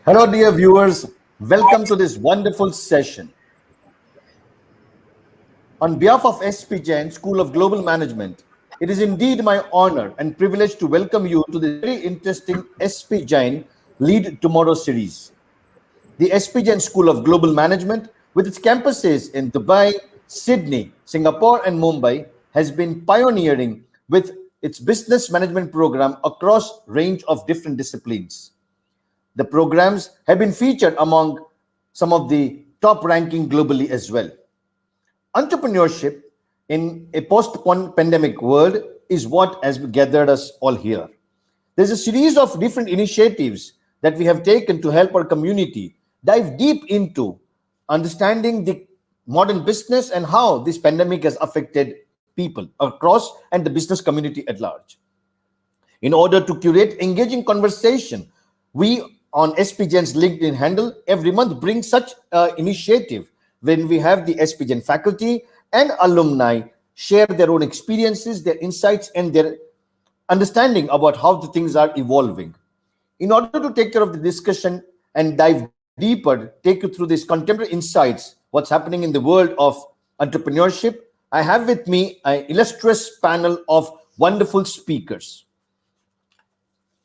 Hello, dear viewers. Welcome to this wonderful session. On behalf of SP Jain School of Global Management, it is indeed my honor and privilege to welcome you to the very interesting SP Jain Lead Tomorrow series. The SP Jain School of Global Management, with its campuses in Dubai, Sydney, Singapore, and Mumbai, has been pioneering with its business management program across range of different disciplines. The programs have been featured among some of the top ranking globally as well. Entrepreneurship in a post-pandemic world is what has gathered us all here. There's a series of different initiatives that we have taken to help our community dive deep into understanding the modern business and how this pandemic has affected people across and the business community at large. In order to curate engaging conversation, we on SPGen's LinkedIn handle every month bring such initiative when we have the SPGen faculty and alumni share their own experiences, their insights, and their understanding about how the things are evolving. In order to take care of the discussion and dive deeper, take you through these contemporary insights, what's happening in the world of entrepreneurship, I have with me an illustrious panel of wonderful speakers.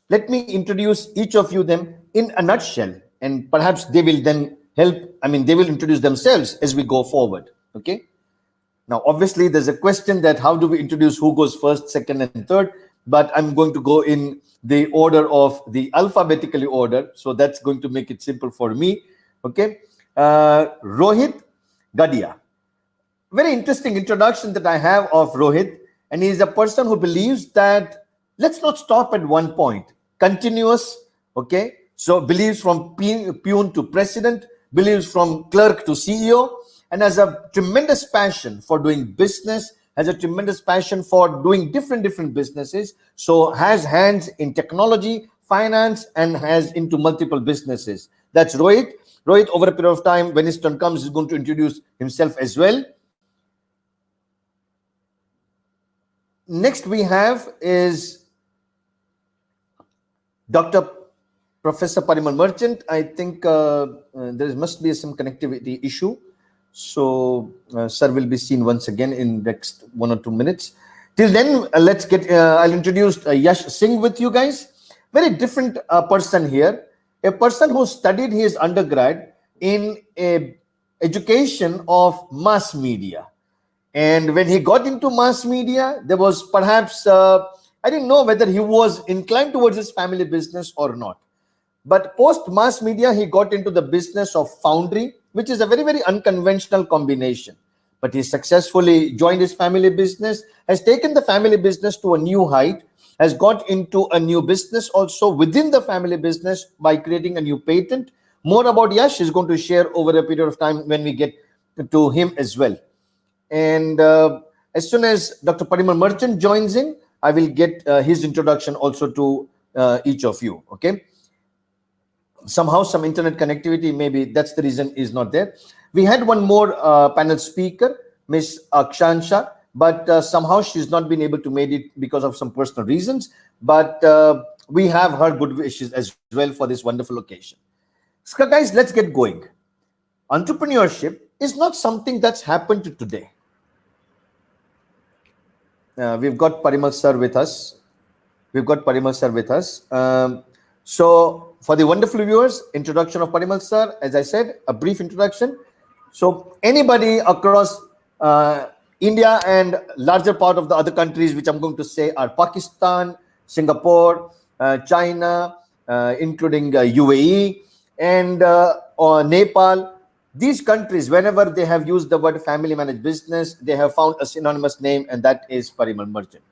Let me introduce each of you them in a nutshell, and perhaps they will then help. They will introduce themselves as we go forward. Okay. Now, obviously, there's a question that how do we introduce who goes first, second, and third? But I'm going to go in the order of the alphabetically order, so that's going to make it simple for me. Okay. Rohit Gadia. Very interesting introduction that I have of Rohit, and he is a person who believes that let's not stop at one point. Continuous, okay? So believes from peon to president, believes from clerk to CEO, and has a tremendous passion for doing business, has a tremendous passion for doing different businesses. So has hands in technology, finance, and has into multiple businesses. That's Rohit. Rohit, over a period of time, when his turn comes, is going to introduce himself as well. Next we have is Dr. Professor Parimal Merchant. I think there must be some connectivity issue. So sir will be seen once again in next 1 or 2 minutes. Till then, let's get, I'll introduce Yash Singh with you guys. Very different person here. A person who studied his undergrad in a education of mass media. And when he got into mass media, there was perhaps, I didn't know whether he was inclined towards his family business or not. But post mass media, he got into the business of foundry, which is a very unconventional combination. But he successfully joined his family business, has taken the family business to a new height, has got into a new business also within the family business by creating a new patent. More about Yash is going to share over a period of time when we get to him as well. And as soon as Dr. Parimal Merchant joins in, I will get his introduction also to each of you. Okay. Somehow some internet connectivity, maybe that's the reason is not there. We had one more panel speaker, Miss Akshansha, but somehow she's not been able to make it because of some personal reasons. But we have her good wishes as well for this wonderful occasion. So guys, let's get going. Entrepreneurship is not something that's happened today. We've got Parimal sir with us. So for the wonderful viewers, introduction of Parimal sir, as I said, a brief introduction. So anybody across India and larger part of the other countries, which I'm going to say are Pakistan, Singapore, China, including UAE and Nepal. These countries, whenever they have used the word family managed business, they have found a synonymous name, and that is Parimal Merchant.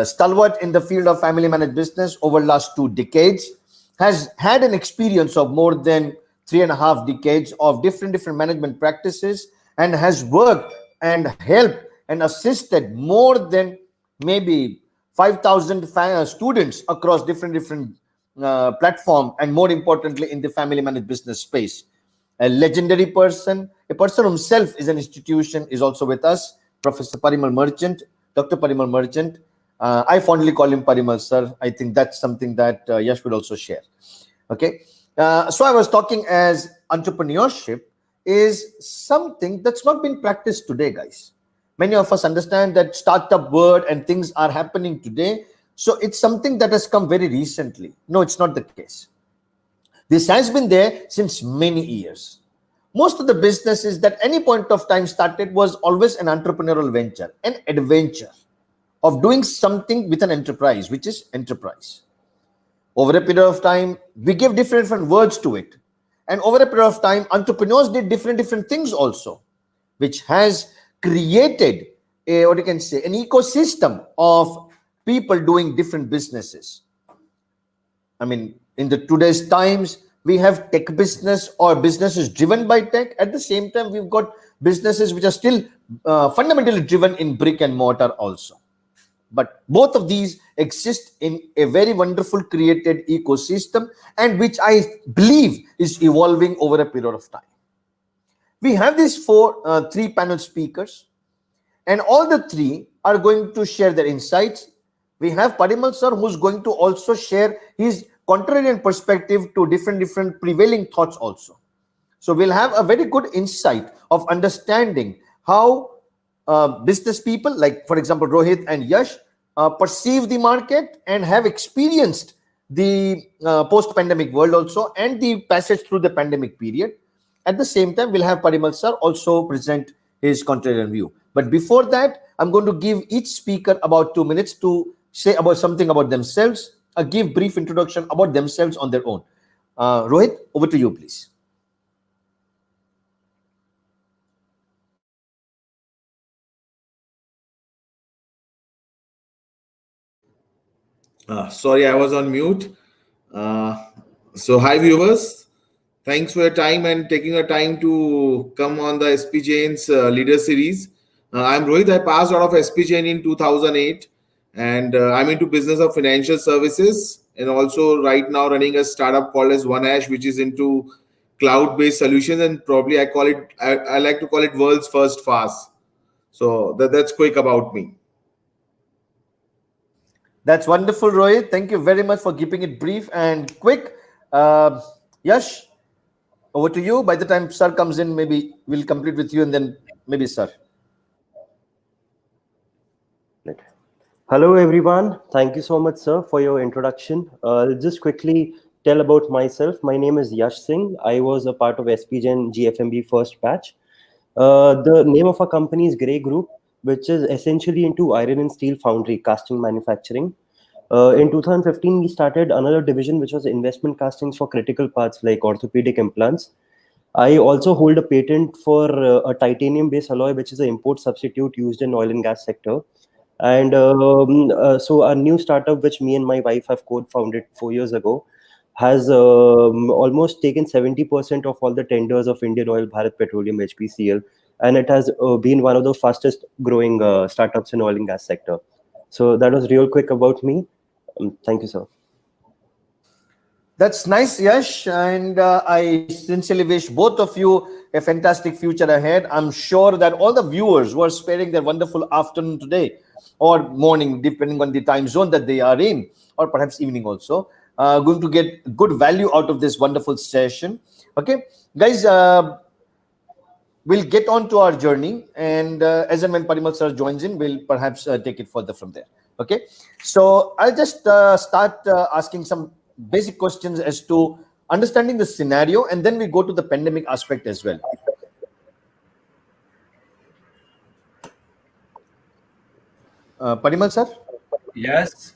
Stalwart in the field of family managed business over last 2 decades, has had an experience of more than 3.5 decades of different management practices, and has worked and helped and assisted more than maybe 5,000 students across different platforms, and more importantly in the family managed business space. A legendary person, a person himself is an institution, is also with us, Professor Parimal Merchant, Dr. Parimal Merchant. I fondly call him Parimal sir. I think that's something that Yash will also share. Okay. So I was talking as entrepreneurship is something that's not been practiced today, guys. Many of us understand that startup word and things are happening today. So it's something that has come very recently. No, it's not the case. This has been there since many years. Most of the businesses that any point of time started was always an entrepreneurial venture, an adventure of doing something with an enterprise, which is enterprise. Over a period of time, we give different words to it. And over a period of time, entrepreneurs did different things also, which has created a, what you can say, an ecosystem of people doing different businesses. I mean, in the today's times, we have tech business or businesses driven by tech. At the same time, we've got businesses which are still fundamentally driven in brick and mortar also. But both of these exist in a very wonderful created ecosystem, and which I believe is evolving over a period of time. We have these three panel speakers, and all the three are going to share their insights. We have Parimal sir, who's going to also share his contrarian perspective to different prevailing thoughts also. So we'll have a very good insight of understanding how business people, like for example Rohit and Yash, perceive the market and have experienced the post-pandemic world also, and the passage through the pandemic period. At the same time, we'll have Parimal sir also present his contrarian view. But before that, I'm going to give each speaker about 2 minutes to say about something about themselves, give brief introduction about themselves on their own. Rohit, over to you, please. Sorry, I was on mute. So, hi viewers. Thanks for your time and taking your time to come on the SP Jain's Leader Series. I'm Rohit. I passed out of SP Jain in 2008, and I'm into business of financial services, and also right now running a startup called as OneAsh, which is into cloud-based solutions, and probably I like to call it world's first fast. So that's quick about me. That's wonderful, Rohit. Thank you very much for keeping it brief and quick. Yash, over to you. By the time sir comes in, maybe we'll complete with you, and then maybe sir. Hello, everyone. Thank you so much, sir, for your introduction. I'll just quickly tell about myself. My name is Yash Singh. I was a part of SPGen GFMB first batch. The name of our company is Grey Group, which is essentially into iron and steel foundry casting manufacturing. In 2015, we started another division, which was investment castings for critical parts like orthopedic implants. I also hold a patent for a titanium-based alloy, which is an import substitute used in oil and gas sector. And so our new startup, which me and my wife have co-founded 4 years ago, has almost taken 70% of all the tenders of Indian Oil, Bharat Petroleum, HPCL, and it has been one of the fastest growing startups in oil and gas sector. So that was real quick about me. Thank you, sir. That's nice, Yash, and I sincerely wish both of you a fantastic future ahead. I'm sure that all the viewers who are sparing their wonderful afternoon today or morning, depending on the time zone that they are in, or perhaps evening also, going to get good value out of this wonderful session. Okay, guys, we'll get on to our journey, and as and when Parimal sir joins in, we'll perhaps take it further from there. Okay, so I'll just start asking some basic questions as to understanding the scenario, and then we go to the pandemic aspect as well. Parimal sir? Yes.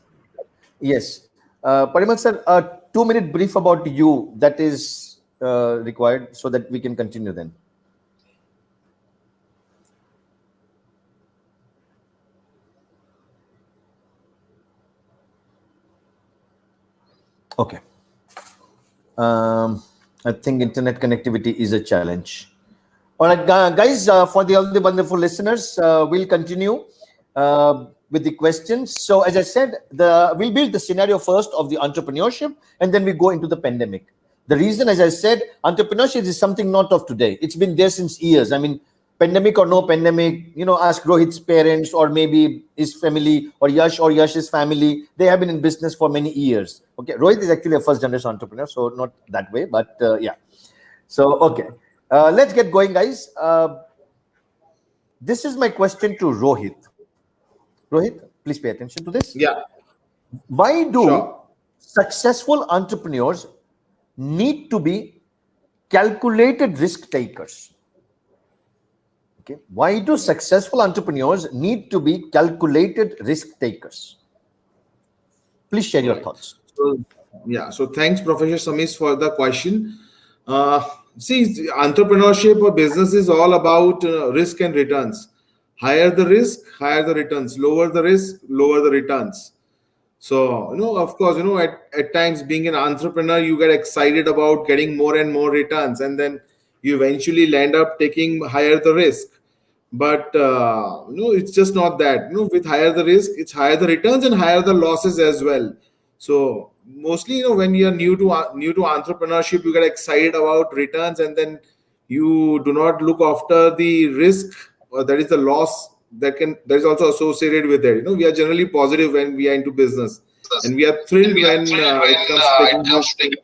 Yes. Parimal sir, a 2-minute brief about you that is required so that we can continue then. Okay. I think internet connectivity is a challenge. All right, guys, for the other wonderful listeners, we'll continue with the questions. So as I said, we'll build the scenario first of the entrepreneurship, and then we go into the pandemic. The reason, as I said, entrepreneurship is something not of today. It's been there since years. I mean, pandemic or no pandemic, ask Rohit's parents or maybe his family, or Yash's family. They have been in business for many years. Okay, Rohit is actually a first generation entrepreneur, so not that way, but yeah. So okay, let's get going, guys. This is my question to Rohit. Rohit, please pay attention to this. Yeah, Why do sure. successful entrepreneurs need to be calculated risk takers? Okay. Why do successful entrepreneurs need to be calculated risk takers? Please share All your right. thoughts. So, yeah. So thanks, Professor Samis, for the question. Uh, See, entrepreneurship or business is all about risk and returns. Higher the risk, higher the returns. Lower the risk, lower the returns. So, of course, at times being an entrepreneur, you get excited about getting more and more returns, and then you eventually land up taking higher the risk. But it's just not that. With higher the risk, it's higher the returns and higher the losses as well. So mostly, when you're new to entrepreneurship, you get excited about returns, and then you do not look after the risk, or that is the loss that is also associated with it. We are generally positive when we are into business, and we are thrilled when it comes to taking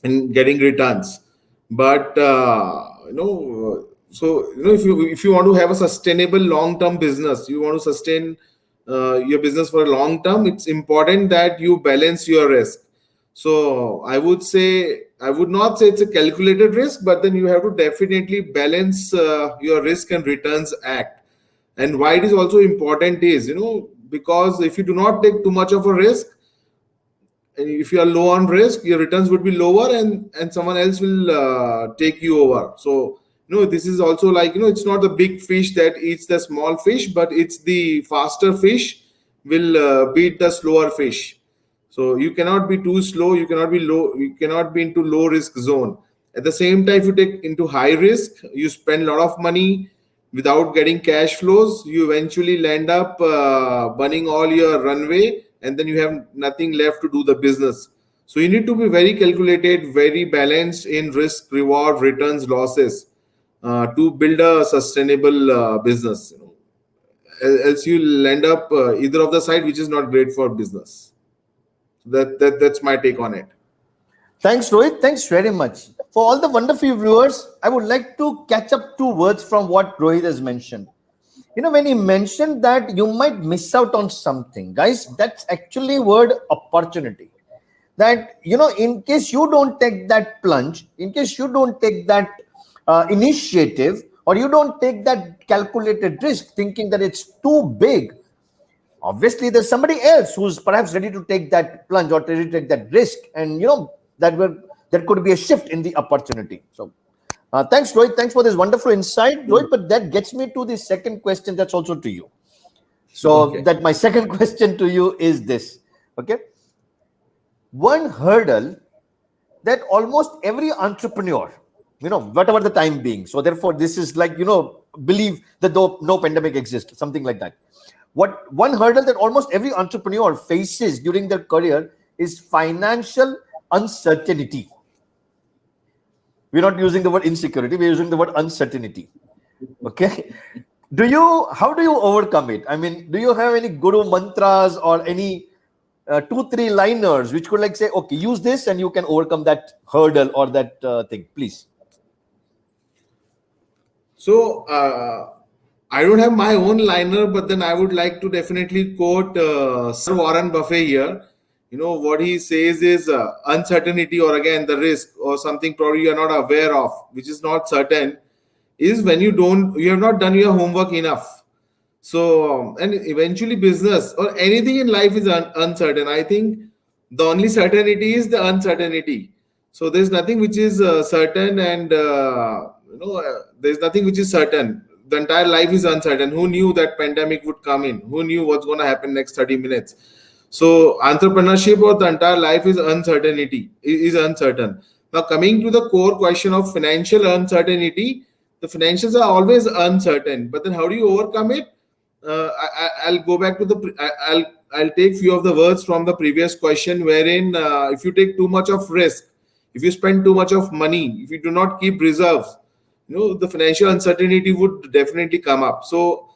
and getting returns. But so if you want to have a sustainable long term business, you want to sustain your business for a long term, it's important that you balance your risk. So I would not say it's a calculated risk, but then you have to definitely balance your risk and returns act. And why it is also important is, because if you do not take too much of a risk, and if you are low on risk, your returns would be lower, and someone else will take you over. So this is also like, it's not the big fish that eats the small fish, but it's the faster fish will beat the slower fish. So you cannot be too slow, you cannot be into low risk zone. At the same time, if you take into high risk, you spend a lot of money without getting cash flows, you eventually land up burning all your runway, and then you have nothing left to do the business. So you need to be very calculated, very balanced in risk, reward, returns, losses, to build a sustainable business. Else you'll end up either of the side, which is not great for business. That's my take on it. Thanks, Rohit. Thanks very much. For all the wonderful viewers, I would like to catch up two words from what Rohit has mentioned. When he mentioned that you might miss out on something, guys, that's actually word opportunity. That, in case you don't take that plunge, in case you don't take that initiative, or you don't take that calculated risk thinking that it's too big, obviously there's somebody else who's perhaps ready to take that plunge or ready to take that risk, and that could be a shift in the opportunity. So thanks, Rohit. Thanks for this wonderful insight, Rohit. But that gets me to the second question that's also to you. So Okay. that my second question to you is this. Okay. One hurdle that almost every entrepreneur, whatever the time being. So therefore, this is like, believe that no pandemic exists, something like that. What one hurdle that almost every entrepreneur faces during their career is financial uncertainty. We're not using the word insecurity, we're using the word uncertainty. Okay. How do you overcome it? I mean, do you have any guru mantras or any 2-3 liners which could say, okay, use this and you can overcome that hurdle or that thing, please? So I don't have my own liner, but then I would like to definitely quote Sir Warren Buffett here. What he says is uncertainty, or again the risk, or something probably you are not aware of, which is not certain, is when you have not done your homework enough. So and eventually business or anything in life is uncertain. I think the only certainty is the uncertainty. So there's nothing which is certain, and there's nothing which is certain. The entire life is uncertain. Who knew that pandemic would come in? Who knew what's going to happen next 30 minutes? So entrepreneurship or the entire life is uncertain. Now coming to the core question of financial uncertainty, the financials are always uncertain. But then how do you overcome it? I'll go back to I'll take few of the words from the previous question, wherein if you take too much of risk, if you spend too much of money, if you do not keep reserves, the financial uncertainty would definitely come up. So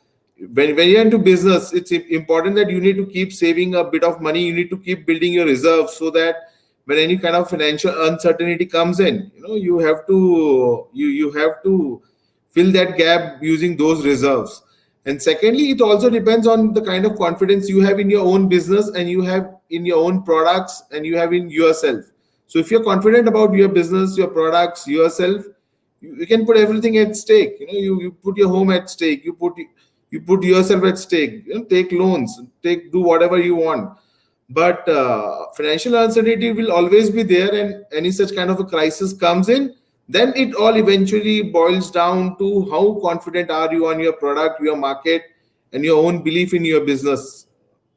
when you're into business, it's important that you need to keep saving a bit of money. You need to keep building your reserves so that when any kind of financial uncertainty comes in, you have to fill that gap using those reserves. And secondly, it also depends on the kind of confidence you have in your own business, and you have in your own products, and you have in yourself. So if you're confident about your business, your products, yourself, you can put everything at stake. You put your home at stake. You put yourself at stake. Take loans, do whatever you want. But financial uncertainty will always be there, and any such kind of a crisis comes in, then it all eventually boils down to how confident are you on your product, your market, and your own belief in your business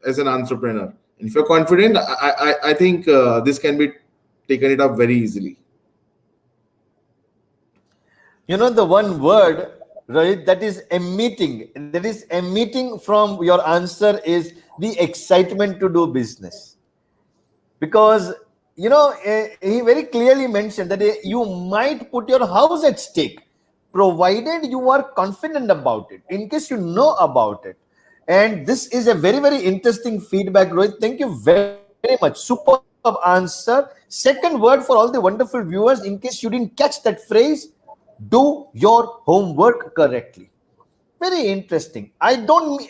as an entrepreneur. And if you're confident, I think this can be taken it up very easily. The one word, Rohit, that is emitting from your answer is the excitement to do business. Because, he very clearly mentioned that you might put your house at stake, provided you are confident about it, in case you know about it. And this is a very, very interesting feedback, Rohit. Thank you very much. Superb answer. Second word for all the wonderful viewers, in case you didn't catch that phrase, do your homework correctly. Very interesting.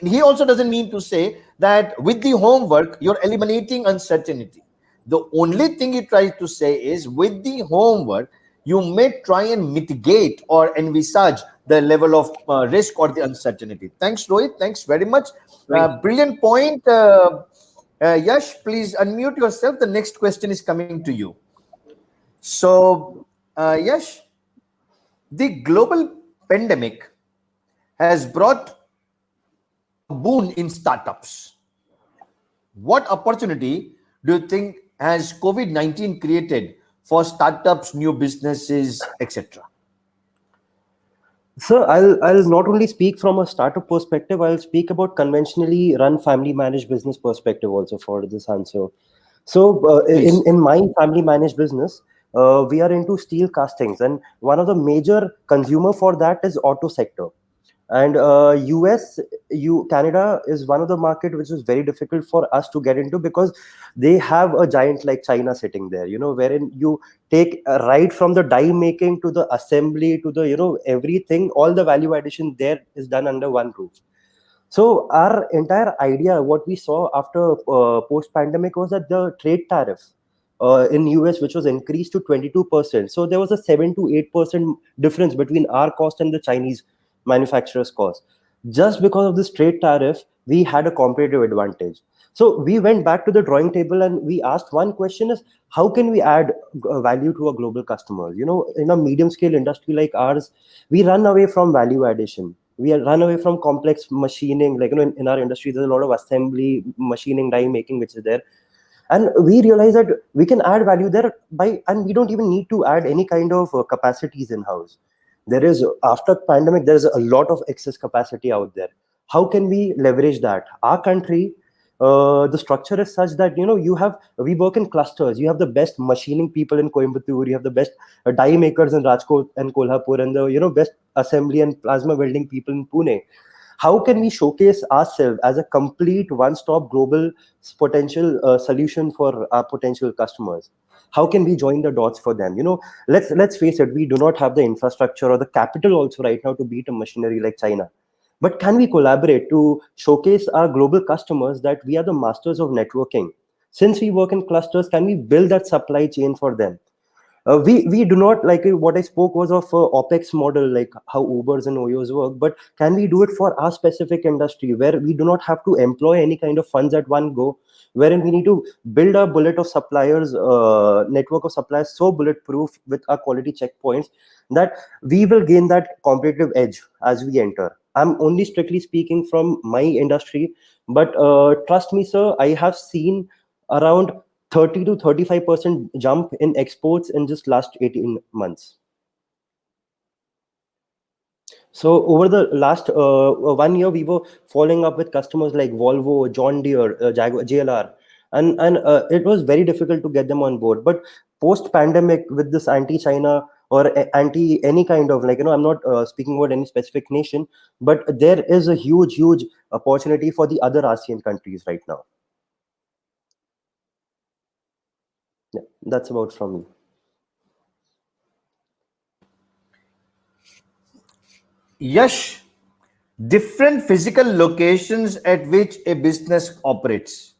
He also doesn't mean to say that with the homework you're eliminating uncertainty. The only thing he tries to say is with the homework you may try and mitigate or envisage the level of risk or the uncertainty. Thanks, Rohit. Thanks very much. Thank you. Brilliant point. Yash, please unmute yourself. The next question is coming to you. So, Yash, the global pandemic has brought a boon in startups. What opportunity do you think has COVID-19 created for startups, new businesses, etc.? So I'll not only speak from a startup perspective, I'll speak about conventionally run family managed business perspective also for this answer. So Please. in my family managed business, we are into steel castings, and one of the major consumer for that is auto sector. And Canada is one of the market which is very difficult for us to get into because they have a giant like China sitting there, wherein you take right from the die making to the assembly to the everything, all the value addition there is done under one roof. So our entire idea, what we saw after post pandemic, was that the trade tariff in US, which was increased to 22%. So there was a 7 to 8% difference between our cost and the Chinese manufacturer's cost. Just because of this trade tariff, we had a competitive advantage. So we went back to the drawing table and we asked one question: is how can we add value to our global customers? In a medium scale industry like ours, we run away from value addition. We run away from complex machining. Like in our industry, there's a lot of assembly, machining, die making, which is there. And we realize that we can add value there and we don't even need to add any kind of capacities in house. There is, after pandemic, there's a lot of excess capacity out there. How can we leverage that? Our country, the structure is such that we work in clusters. You have the best machining people in Coimbatore, you have the best die makers in Rajkot and Kolhapur, and the best assembly and plasma welding people in Pune. How can we showcase ourselves as a complete one-stop global potential solution for our potential customers? How can we join the dots for them? Let's face it, we do not have the infrastructure or the capital also right now to beat a machinery like China. But can we collaborate to showcase our global customers that we are the masters of networking? Since we work in clusters, can we build that supply chain for them? We do not, like what I spoke was of OPEX model, like how Ubers and Oyos work, but can we do it for our specific industry where we do not have to employ any kind of funds at one go, wherein we need to build a bullet of suppliers, network of suppliers so bulletproof with our quality checkpoints that we will gain that competitive edge as we enter. I'm only strictly speaking from my industry, but trust me, sir, I have seen around 30 to 35% jump in exports in just last 18 months. So over the last 1 year, we were following up with customers like Volvo, John Deere, Jaguar, JLR, and it was very difficult to get them on board. But post-pandemic, with this anti-China or anti any kind of, like, I'm not speaking about any specific nation, but there is a huge opportunity for the other ASEAN countries right now. Yeah, that's about from me. Yash, different physical locations at which a business operates.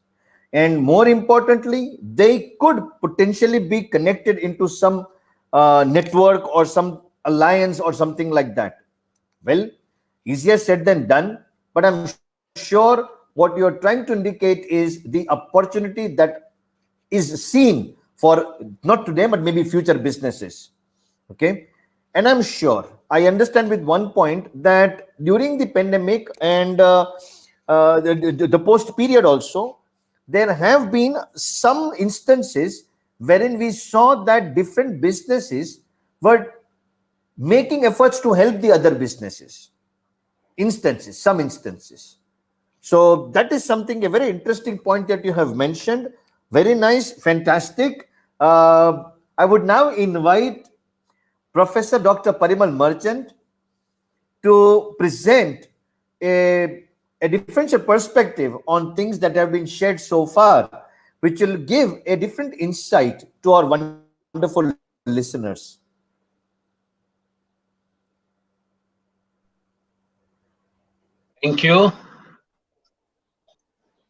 And more importantly, they could potentially be connected into some network or some alliance or something like that. Well, easier said than done, but I'm sure what you're trying to indicate is the opportunity that is seen for not today, but maybe future businesses. Okay. And I'm sure I understand with one point that during the pandemic and the post period also, there have been some instances wherein we saw that different businesses were making efforts to help the other businesses. Instances, some instances. So that is something, a very interesting point that you have mentioned. Very nice, fantastic. I would now invite Professor Dr. Parimal Merchant to present a differential perspective on things that have been shared so far, which will give a different insight to our wonderful listeners. Thank you.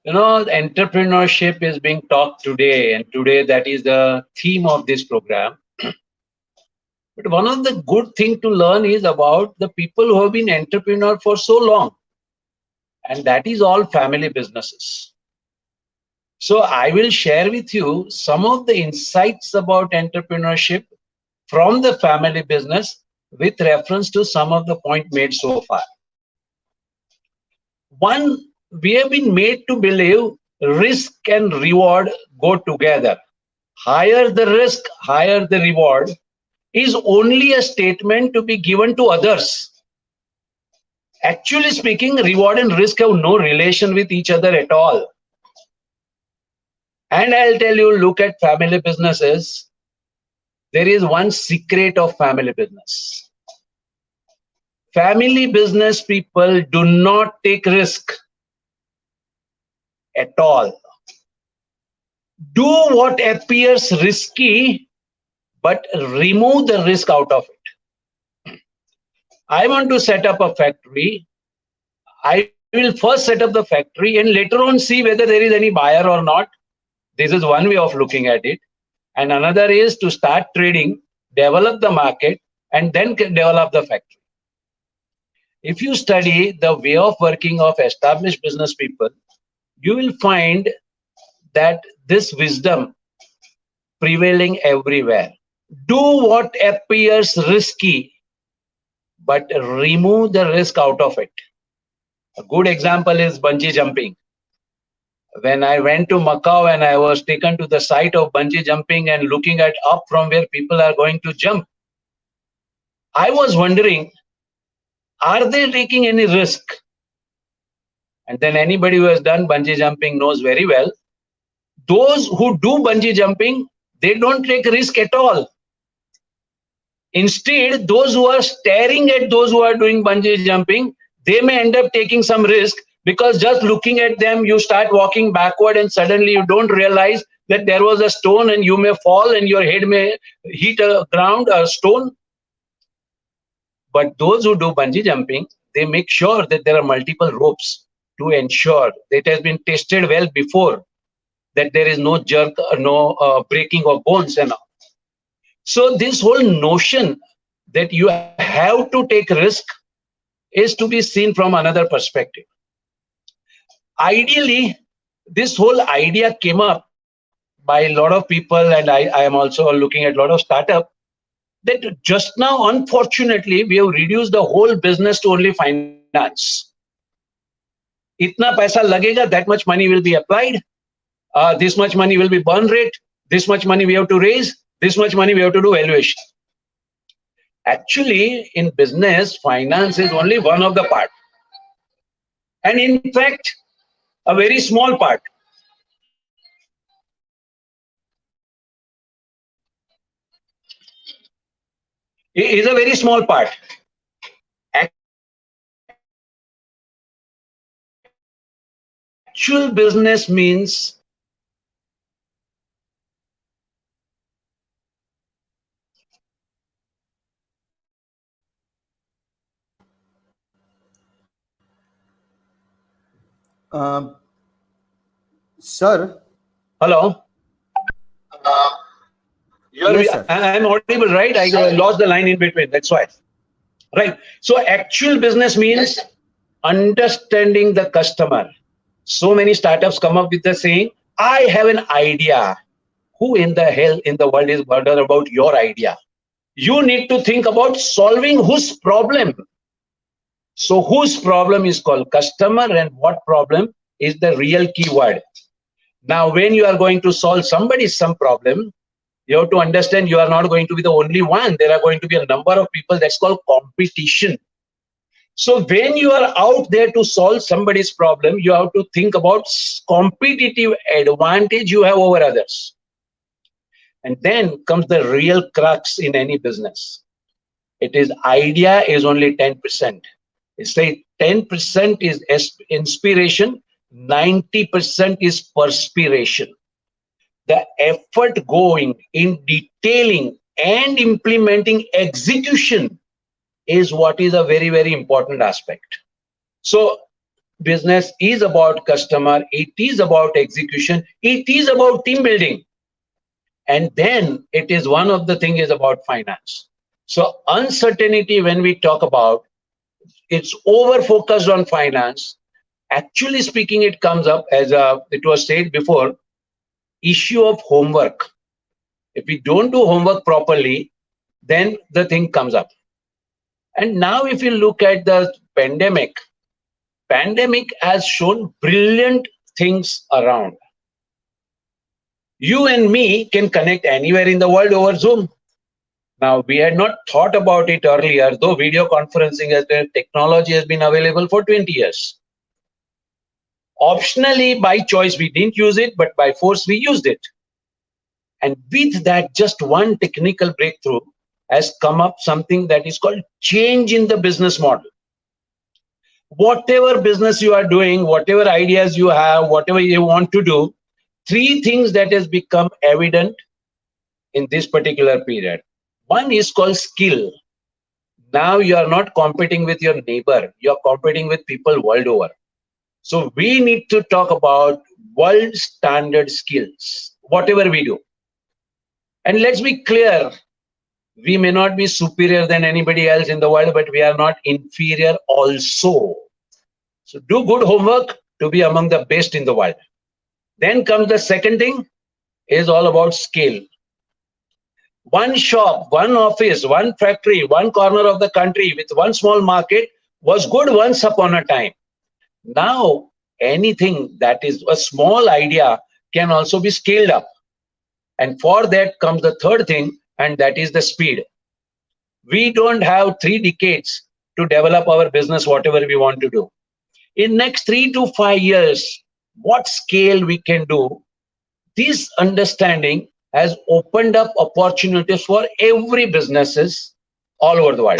Entrepreneurship is being talked today, and today that is the theme of this program. But one of the good thing to learn is about the people who have been entrepreneur for so long, and that is all family businesses. So I will share with you some of the insights about entrepreneurship from the family business with reference to some of the point made so far. One, we have been made to believe risk and reward go together. Higher the risk, higher the reward is only a statement to be given to others. Actually speaking, reward and risk have no relation with each other at all. And I'll tell you, look at family businesses. There is one secret of family business. Family business people do not take risk at all. Do what appears risky, but remove the risk out of it. I want to set up a factory. I will first set up the factory and later on see whether there is any buyer or not. This is one way of looking at it. And another is to start trading, develop the market, and then develop the factory. If you study the way of working of established business people, you will find that this wisdom prevailing everywhere. Do what appears risky, but remove the risk out of it. A good example is bungee jumping. When I went to Macau and I was taken to the site of bungee jumping and looking at up from where people are going to jump, I was wondering, are they taking any risk? And then anybody who has done bungee jumping knows very well, those who do bungee jumping, they don't take risk at all. Instead, those who are staring at those who are doing bungee jumping, they may end up taking some risk, because just looking at them, you start walking backward and suddenly you don't realize that there was a stone and you may fall and your head may hit a ground, a stone. But those who do bungee jumping, they make sure that there are multiple ropes to ensure that it has been tested well before, that there is no jerk, no breaking of bones and all. So this whole notion that you have to take risk is to be seen from another perspective. Ideally, this whole idea came up by a lot of people, and I am also looking at a lot of startup, that just now, unfortunately, we have reduced the whole business to only finance. Itna paisa lagega, that much money will be applied, this much money will be burn rate, this much money we have to raise, this much money we have to do valuation. Actually, in business, finance is only one of the part. And in fact, a very small part. is a very small part. Actual business means Um, Sir, hello. yes, sir. I'm audible, right? I lost the line in between. That's why. Right. So actual business means understanding the customer. So many startups come up with the saying, I have an idea. Who in the hell in the world is bothered about your idea? You need to think about solving whose problem. So whose problem is called customer, and what problem is the real keyword. Now, when you are going to solve some problem, you have to understand you are not going to be the only one. There are going to be a number of people. That's called competition. So when you are out there to solve somebody's problem, you have to think about competitive advantage you have over others. And then comes the real crux in any business. It is idea is only 10%. It's like 10% is inspiration, 90% is perspiration. The effort going in detailing and implementing execution is what is a very, very important aspect. So business is about customer, it is about execution, it is about team building. And then it is one of the thing is about finance. So uncertainty, when we talk about, it's over focused on finance. Actually speaking, it comes up as it was said before, issue of homework. If we don't do homework properly, then the thing comes up. And now if you look at the pandemic has shown brilliant things around. You and me can connect anywhere in the world over Zoom. Now, we had not thought about it earlier, though video conferencing technology has been available for 20 years. Optionally, by choice, we didn't use it, but by force, we used it. And with that, just one technical breakthrough has come up something that is called change in the business model. Whatever business you are doing, whatever ideas you have, whatever you want to do, three things that has become evident in this particular period. One is called skill. Now you are not competing with your neighbor, you are competing with people world over. So we need to talk about world standard skills, whatever we do. And let's be clear, we may not be superior than anybody else in the world, but we are not inferior also. So do good homework to be among the best in the world. Then comes the second thing, is all about scale. One shop, one office, one factory, one corner of the country with one small market was good once upon a time. Now, anything that is a small idea can also be scaled up. And for that comes the third thing, and that is the speed. We don't have 3 decades to develop our business, whatever we want to do. In next 3 to 5 years, what scale we can do, this understanding has opened up opportunities for every businesses all over the world.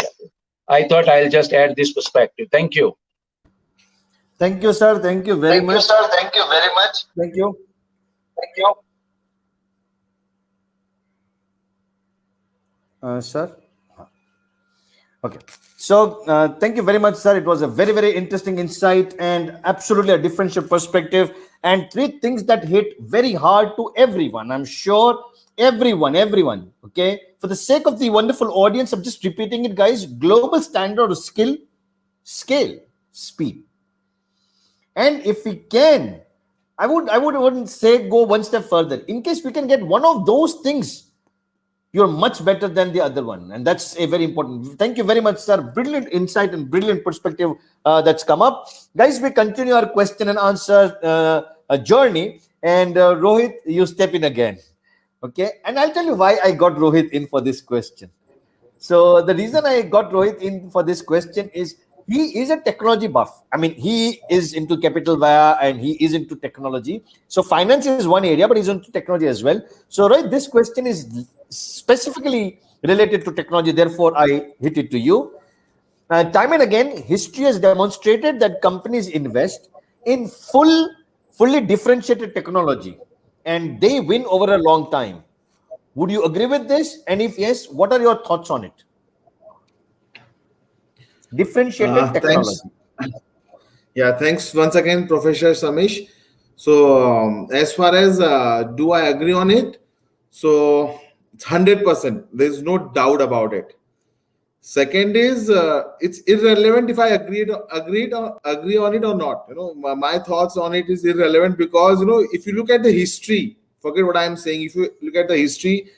I thought I'll just add this perspective. Thank you. Thank you, sir. Thank you very much. Thank you, sir. Thank you very much. Thank you. Thank you. Sir. Okay. So thank you very much, sir. It was a very, very interesting insight and absolutely a differential perspective, and 3 things that hit very hard to everyone. I'm sure everyone. Okay. For the sake of the wonderful audience, I'm just repeating it, guys. Global standard of skill, scale, speed. And if we can, I wouldn't say go one step further. In case we can get one of those things, you're much better than the other one. And that's a very important. Thank you very much, sir. Brilliant insight and brilliant perspective that's come up. Guys, we continue our question and answer journey. And Rohit, you step in again. Okay. And I'll tell you why I got Rohit in for this question. So the reason I got Rohit in for this question is he is a technology buff. I mean, he is into capital via and he is into technology. So finance is one area, but he's into technology as well. So Rohit, this question is specifically related to technology. Therefore, I hit it to you. Time and again, history has demonstrated that companies invest in fully differentiated technology, and they win over a long time. Would you agree with this? And if yes, what are your thoughts on it? Differentiated Thanks. technology. Yeah, thanks once again, Professor Samish. So, as far as do I agree on it? So, it's 100%. There's no doubt about it. Second is it's irrelevant if I agree on it or not. My thoughts on it is irrelevant because if you look at the history, forget what I'm saying. If you look at the history,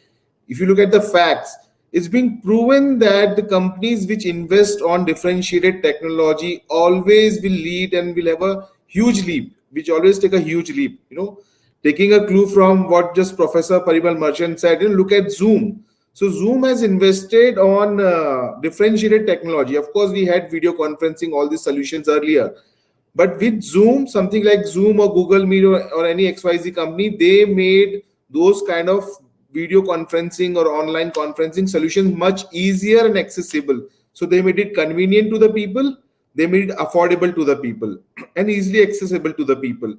if you look at the facts, it's been proven that the companies which invest on differentiated technology always will lead and will have a huge leap, which always take a huge leap. Taking a clue from what just Professor Parimal Merchant said, look at Zoom. So Zoom has invested on differentiated technology. Of course, we had video conferencing, all these solutions earlier. But with Zoom, something like Zoom or Google Meet or any XYZ company, they made those kind of video conferencing or online conferencing solutions much easier and accessible. So they made it convenient to the people, they made it affordable to the people, and easily accessible to the people.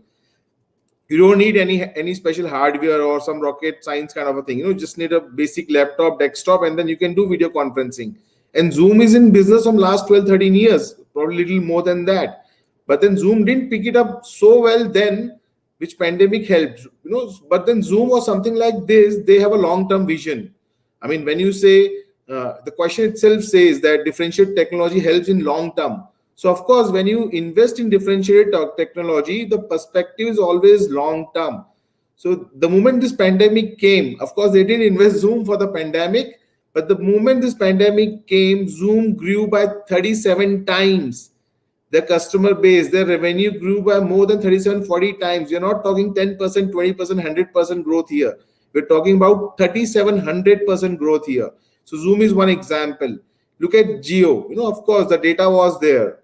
You don't need any special hardware or some rocket science kind of a thing. Just need a basic laptop, desktop, and then you can do video conferencing. And Zoom is in business from last 12 13 years, probably a little more than that. But then Zoom didn't pick it up so well then, which pandemic helped. But then Zoom or something like this, they have a long-term vision. I mean, when you say the question itself says that differentiated technology helps in long term. So of course, when you invest in differentiated technology, the perspective is always long term. So the moment this pandemic came, of course, they didn't invest Zoom for the pandemic, but the moment this pandemic came, Zoom grew by 37 times. Their customer base, their revenue grew by more than 37, 40 times. You're not talking 10%, 20%, 100% growth here. We're talking about 3700% growth here. So Zoom is one example. Look at Geo. Of course, the data was there.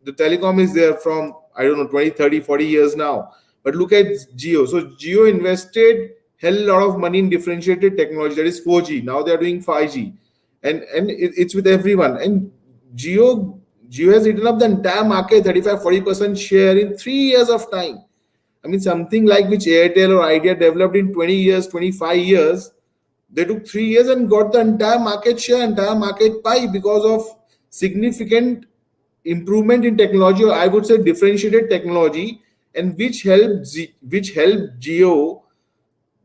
The telecom is there from, I don't know, 20, 30, 40 years now. But look at Geo. So Geo invested hell lot of money in differentiated technology. That is 4G. Now they're doing 5G. And it's with everyone. And Geo has eaten up the entire market, 35-40% share in 3 years of time. I mean, something like which Airtel or Idea developed in 20 years, 25 years, they took 3 years and got the entire market share, entire market pie because of significant improvement in technology, or I would say differentiated technology, and which helped Geo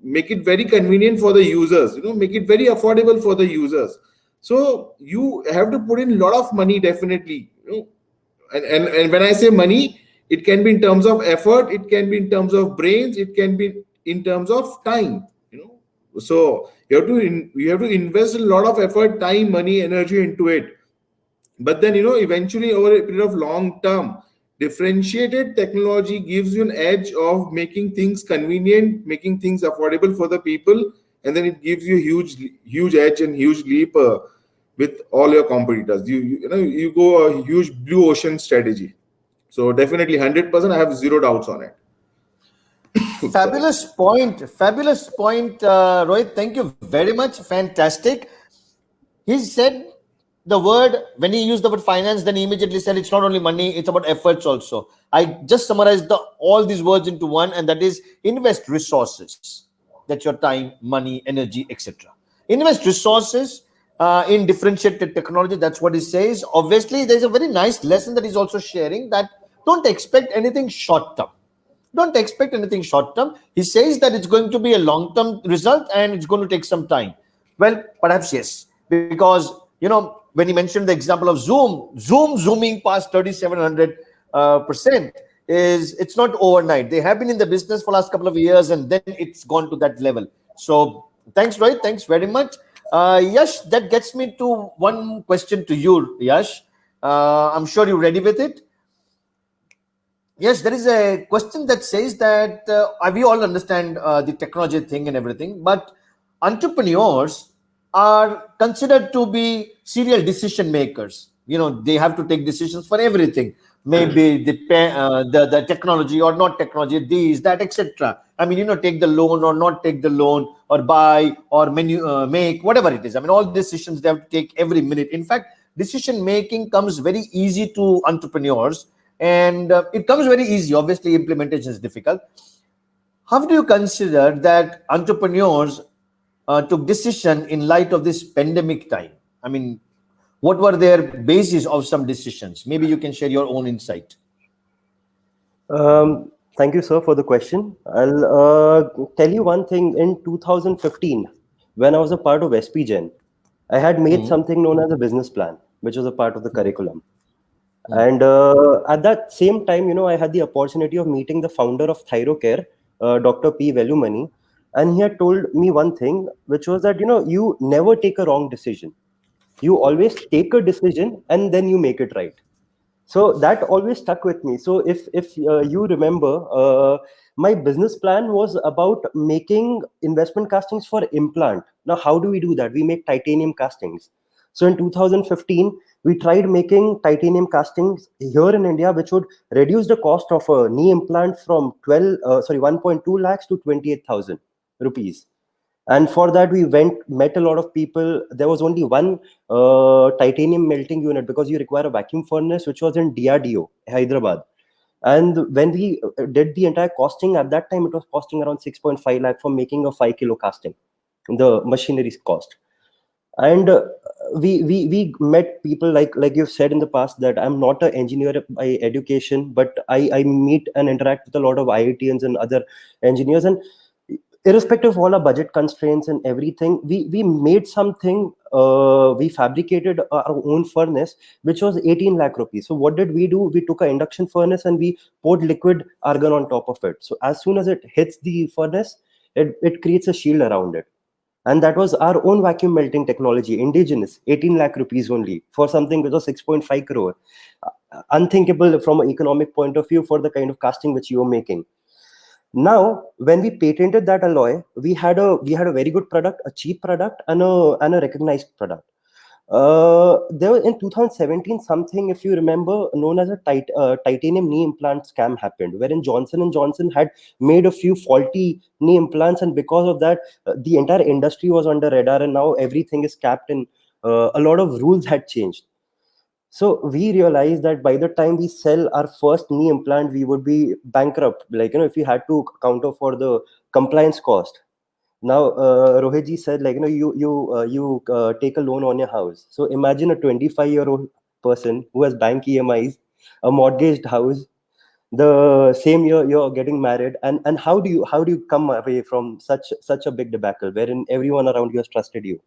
make it very convenient for the users, make it very affordable for the users. So you have to put in a lot of money, definitely. And when I say money, it can be in terms of effort, it can be in terms of brains, it can be in terms of time. So you have to invest a lot of effort, time, money, energy into it. But then eventually over a period of long term, differentiated technology gives you an edge of making things convenient, making things affordable for the people, and then it gives you huge edge and huge leap with all your competitors. You go a huge blue ocean strategy. So definitely 100%, I have zero doubts on it. Fabulous point, Rohit. Thank you very much. Fantastic. He said the word, when he used the word finance, then he immediately said it's not only money, it's about efforts also. I just summarized all these words into one, and that is invest resources. That's your time, money, energy, etc. Invest resources in differentiated technology. That's what he says. Obviously, there's a very nice lesson that he's also sharing, that don't expect anything short term. Don't expect anything short term. He says that it's going to be a long term result and it's going to take some time. Well, perhaps yes, because when he mentioned the example of zooming past 3700% it's not overnight. They have been in the business for last couple of years and then it's gone to that level. So thanks, Rohit. Thanks very much. Yash, that gets me to one question to you, Yash. I'm sure you're ready with it. Yes, there is a question that says that we all understand the technology thing and everything, but entrepreneurs are considered to be serial decision makers. They have to take decisions for everything, maybe the technology or not technology, these, that, etc. I mean, take the loan or not take the loan, or buy or make, whatever it is. I mean, all decisions they have to take every minute. In fact, decision making comes very easy to entrepreneurs, and it comes very easy. Obviously, implementation is difficult. How do you consider that entrepreneurs took decision in light of this pandemic time? I mean, what were their basis of some decisions? Maybe you can share your own insight. Thank you, sir, for the question. I'll tell you one thing. In 2015, when I was a part of SPGen, I had made something known as a business plan, which was a part of the curriculum. And at that same time, I had the opportunity of meeting the founder of Thyrocare, Dr. P. Velumani, and he had told me one thing, which was that, you never take a wrong decision. You always take a decision and then you make it right. So that always stuck with me. So if you remember, my business plan was about making investment castings for implant. Now, how do we do that? We make titanium castings. So in 2015, we tried making titanium castings here in India, which would reduce the cost of a knee implant from 1.2 lakhs to 28,000 rupees. And for that, we met a lot of people. There was only one titanium melting unit, because you require a vacuum furnace, which was in DRDO, Hyderabad. And when we did the entire costing, at that time, it was costing around 6.5 lakh for making a 5 kilo casting, the machinery's cost. And we met people, like you've said in the past, that I'm not an engineer by education, but I meet and interact with a lot of IITians and other engineers. And irrespective of all our budget constraints and everything, we made something. We fabricated our own furnace, which was 18 lakh rupees. So what did we do? We took an induction furnace and we poured liquid argon on top of it. So as soon as it hits the furnace, it creates a shield around it. And that was our own vacuum melting technology, indigenous, 18 lakh rupees only, for something which was 6.5 crore. Unthinkable from an economic point of view for the kind of casting which you were making. Now, when we patented that alloy, we had a very good product, a cheap product, and a recognized product. There was, in 2017, something, if you remember, known as a titanium knee implant scam happened, wherein Johnson & Johnson had made a few faulty knee implants, and because of that, the entire industry was under radar, and now everything is capped, and a lot of rules had changed. So we realized that by the time we sell our first knee implant, we would be bankrupt. Like, if we had to counter for the compliance cost. Now, Rohitji said, like, you take a loan on your house. So imagine a 25-year-old person who has bank EMIs, a mortgaged house. The same year you're getting married, and how do you come away from such a big debacle wherein everyone around you has trusted you?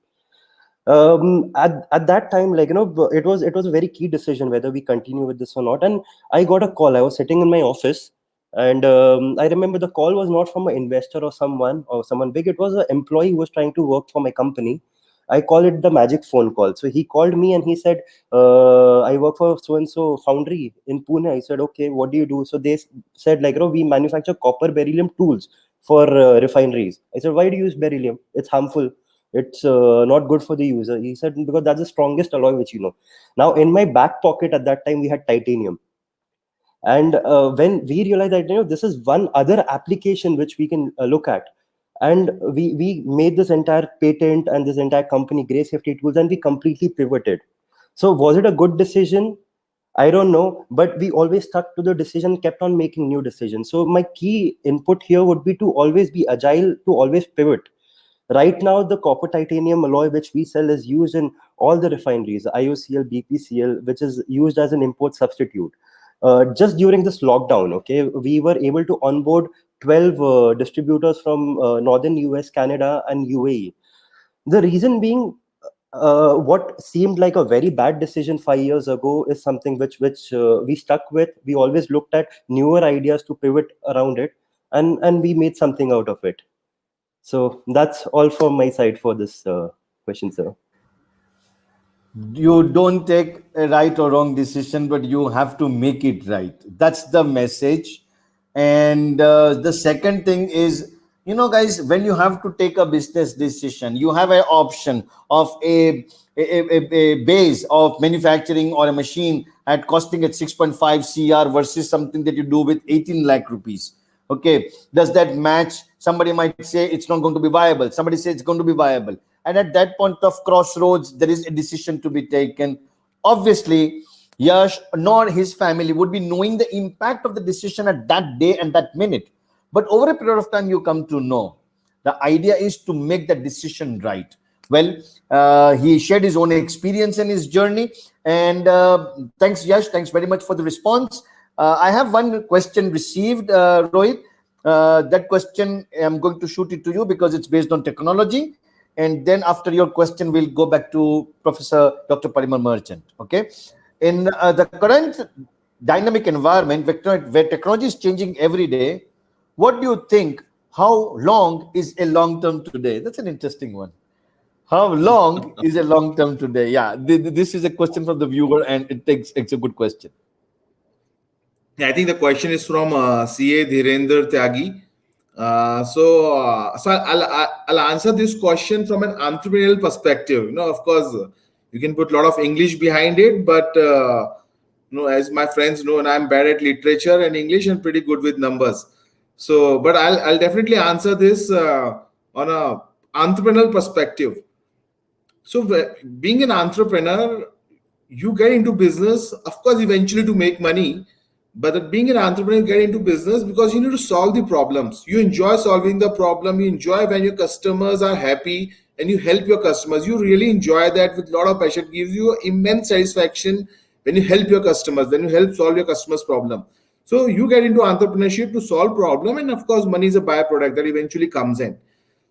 At that time, like, it was a very key decision whether we continue with this or not. And I got a call. I was sitting in my office, and I remember the call was not from an investor or someone big. It was an employee who was trying to work for my company. I call it the magic phone call. So he called me and he said, I work for so and so foundry in Pune. I said, okay, what do you do? So they said, like, we manufacture copper beryllium tools for refineries. I said, why do you use beryllium? It's harmful. It's not good for the user. He said, because that's the strongest alloy which you know. Now, in my back pocket at that time, we had titanium. And when we realized that, this is one other application which we can look at. And we made this entire patent and this entire company, Gray Safety Tools, and we completely pivoted. So was it a good decision? I don't know, but we always stuck to the decision, kept on making new decisions. So my key input here would be to always be agile, to always pivot. Right now, the copper titanium alloy which we sell is used in all the refineries, IOCL, BPCL, which is used as an import substitute. Just during this lockdown, okay, we were able to onboard 12 distributors from northern US, Canada, and UAE. The reason being, what seemed like a very bad decision 5 years ago is something which we stuck with. We always looked at newer ideas to pivot around it, and we made something out of it. So that's all from my side for this question, sir. You don't take a right or wrong decision, but you have to make it right. That's the message. And the second thing is, guys, when you have to take a business decision, you have an option of a a base of manufacturing or a machine at costing at 6.5 CR versus something that you do with 18 lakh rupees. Okay, does that match? Somebody might say it's not going to be viable. Somebody says it's going to be viable. And at that point of crossroads, there is a decision to be taken. Obviously, Yash nor his family would be knowing the impact of the decision at that day and that minute. But over a period of time, you come to know the idea is to make the decision right. Well, he shared his own experience and his journey. And thanks, Yash. Thanks very much for the response. I have one question received, Rohit. That question, I'm going to shoot it to you because it's based on technology. And then after your question, we'll go back to Professor Dr. Parimal Merchant. Okay. In the current dynamic environment where technology is changing every day, what do you think? How long is a long term today? That's an interesting one. How long is a long term today? Yeah, this is a question from the viewer, and it's a good question. Yeah, I think the question is from CA Dhirender Tyagi. So I'll answer this question from an entrepreneurial perspective. Of course, you can put a lot of English behind it, but as my friends know, and I'm bad at literature and English and pretty good with numbers. So, but I'll definitely answer this on a entrepreneurial perspective. So, being an entrepreneur, you get into business, of course, eventually to make money. But being an entrepreneur, you get into business because you need to solve the problems. You enjoy solving the problem. You enjoy when your customers are happy and you help your customers. You really enjoy that with a lot of passion. It gives you immense satisfaction when you help your customers, when you help solve your customers' problem. So you get into entrepreneurship to solve problem, and of course, money is a byproduct that eventually comes in.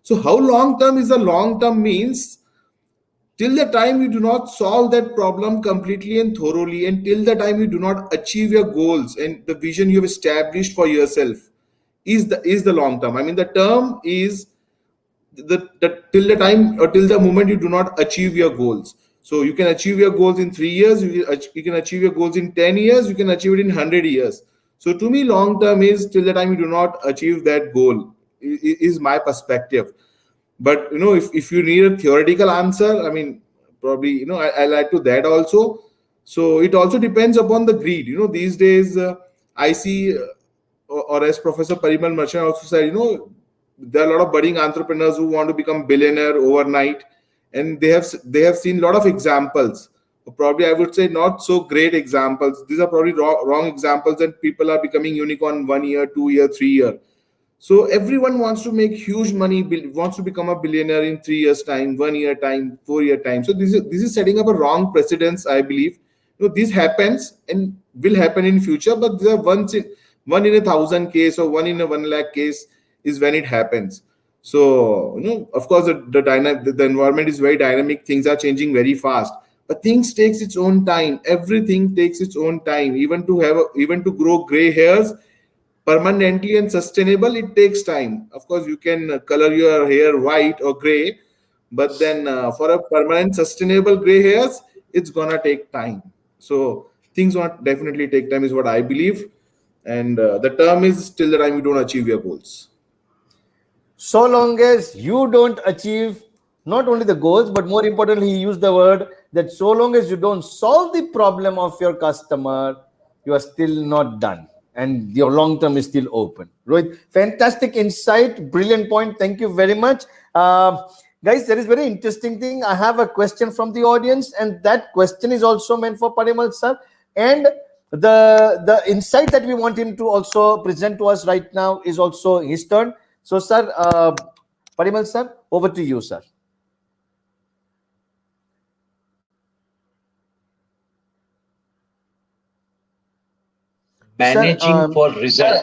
So how long term is the long term means? Till the time you do not solve that problem completely and thoroughly, and till the time you do not achieve your goals and the vision you have established for yourself, is the long term. I mean, the term is the till the time or till the moment you do not achieve your goals. So you can achieve your goals in 3 years, you can achieve your goals in 10 years, you can achieve it in 100 years. So to me, long term is till the time you do not achieve that goal, is my perspective. But if you need a theoretical answer, I mean, probably I'll add to that also. So it also depends upon the greed. These days I see or as Professor Parimal Merchant also said, there are a lot of budding entrepreneurs who want to become billionaire overnight, and they have seen a lot of examples. Probably I would say not so great examples. These are probably wrong examples, and people are becoming unicorn 1 year, 2 year, 3 year. So everyone wants to make huge money, wants to become a billionaire in 3 years time, 1 year time, 4 year time. So this is setting up a wrong precedence, I believe. This happens and will happen in future, but there are one in 1,000 case or 1 in 1 lakh case is when it happens. So of course, the environment is very dynamic. Things are changing very fast, but things takes its own time. Everything takes its own time. Even to grow gray hairs permanently and sustainable, it takes time. Of course, you can color your hair white or gray, but then for a permanent sustainable gray hairs, it's gonna take time. So things gonna definitely take time is what I believe. And the term is till the time you don't achieve your goals. So long as you don't achieve not only the goals, but more importantly, he used the word that so long as you don't solve the problem of your customer, you are still not done and your long term is still open. Rohit, fantastic insight, brilliant point. Thank you very much. Guys, there is very interesting thing. I have a question from the audience, and that question is also meant for Parimal sir. And the insight that we want him to also present to us right now is also his turn. So, sir, Parimal sir, over to you, sir. Managing for results.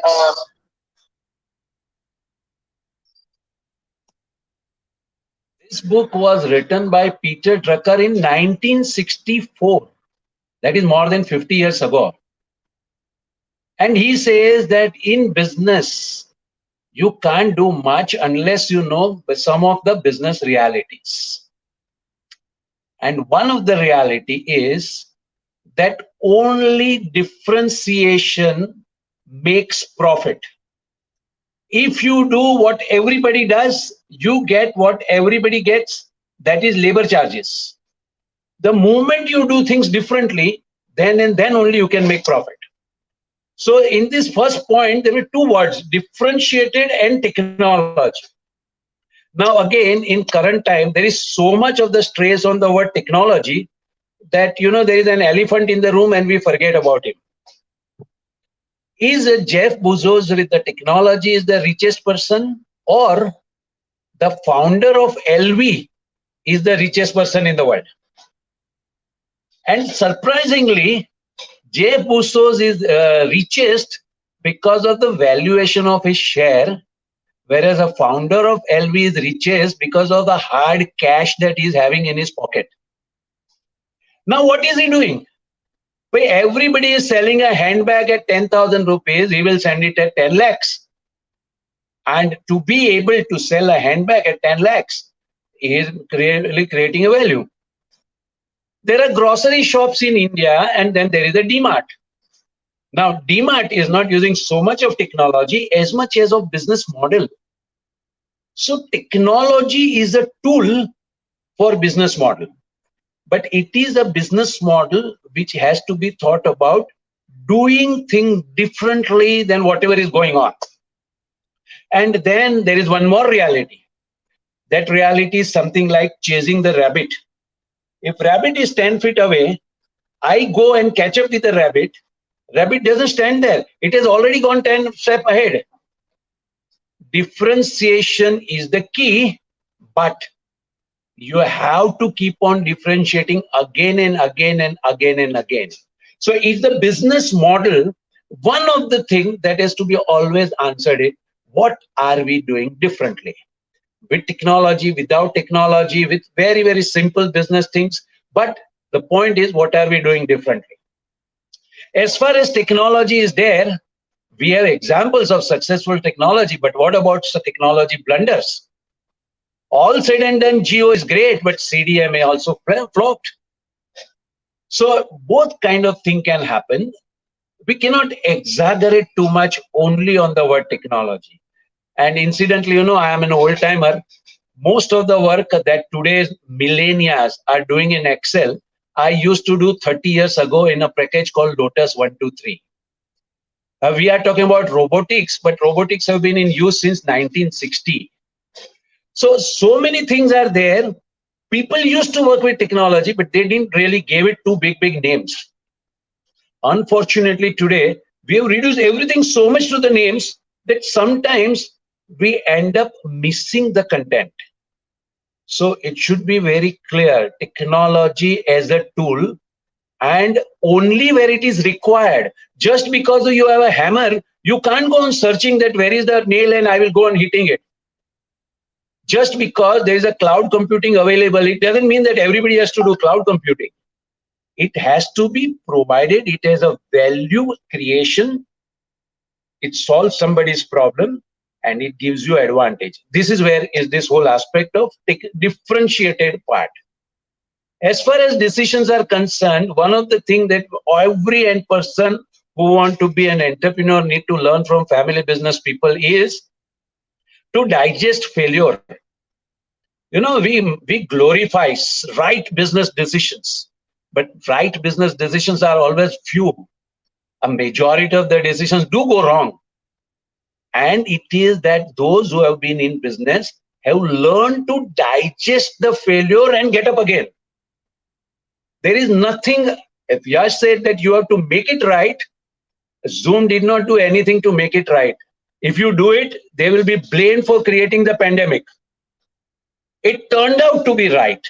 This book was written by Peter Drucker in 1964. That is more than 50 years ago. And he says that in business, you can't do much unless you know some of the business realities. And one of the reality is that only differentiation makes profit. If you do what everybody does, you get what everybody gets, that is labor charges. The moment you do things differently, then and then only you can make profit. So in this first point, there were two words, differentiated and technology. Now again, in current time, there is so much of the stress on the word technology that, there is an elephant in the room and we forget about him. Is Jeff Bezos with the technology is the richest person, or the founder of LV is the richest person in the world? And surprisingly, Jeff Bezos is richest because of the valuation of his share, whereas a founder of LV is richest because of the hard cash that he is having in his pocket. Now, what is he doing? But everybody is selling a handbag at 10,000 rupees, he will send it at 10 lakhs. And to be able to sell a handbag at 10 lakhs, he is really creating a value. There are grocery shops in India, and then there is a DMart. Now, DMart is not using so much of technology as much as of business model. So technology is a tool for business model, but it is a business model which has to be thought about doing things differently than whatever is going on. And then there is one more reality. That reality is something like chasing the rabbit. If rabbit is 10 feet away, I go and catch up with the rabbit. Rabbit doesn't stand there. It has already gone 10 steps ahead. Differentiation is the key, but you have to keep on differentiating again and again and again and again. So it's the business model. One of the things that has to be always answered is, what are we doing differently? With technology, without technology, with very, very simple business things. But the point is, what are we doing differently? As far as technology is there, we have examples of successful technology, but what about technology blunders? All said and done, Geo is great, but CDMA also flopped. So both kind of thing can happen. We cannot exaggerate too much only on the word technology. And incidentally, I am an old timer. Most of the work that today's millennials are doing in Excel, I used to do 30 years ago in a package called Lotus 123. We are talking about robotics, but robotics have been in use since 1960. So many things are there. People used to work with technology, but they didn't really give it two big names. Unfortunately, today, we have reduced everything so much to the names that sometimes we end up missing the content. So it should be very clear, technology as a tool, and only where it is required. Just because you have a hammer, you can't go on searching that where is the nail and I will go on hitting it. Just because there is a cloud computing available, it doesn't mean that everybody has to do cloud computing. It has to be provided, it has a value creation, it solves somebody's problem, and it gives you advantage. This is where is this whole aspect of differentiated part. As far as decisions are concerned, one of the things that every end person who want to be an entrepreneur need to learn from family business people is to digest failure. We glorify right business decisions, but right business decisions are always few. A majority of the decisions do go wrong. And it is that those who have been in business have learned to digest the failure and get up again. There is nothing, if Yash said that you have to make it right, Zoom did not do anything to make it right. If you do it, they will be blamed for creating the pandemic. It turned out to be right.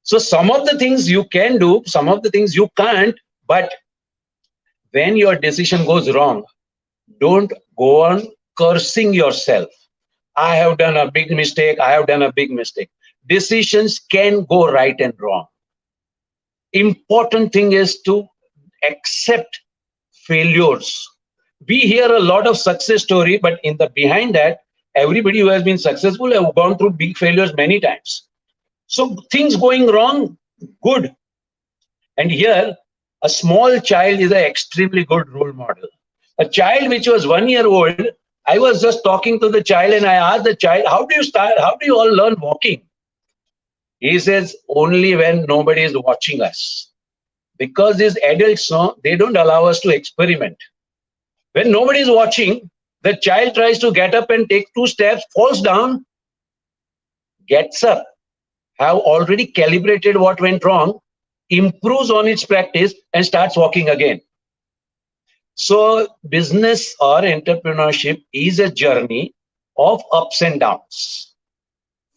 So some of the things you can do, some of the things you can't, but when your decision goes wrong, don't go on cursing yourself. I have done a big mistake. I have done a big mistake. Decisions can go right and wrong. Important thing is to accept failures. We hear a lot of success story, but in the behind that, everybody who has been successful have gone through big failures many times. So things going wrong, good. And here, a small child is an extremely good role model. A child which was 1 year old, I was just talking to the child and I asked the child, how do you all learn walking? He says only when nobody is watching us. Because these adults, no, they don't allow us to experiment. When nobody is watching, the child tries to get up and take 2 steps, falls down, gets up, have already calibrated what went wrong, improves on its practice, and starts walking again. So business or entrepreneurship is a journey of ups and downs.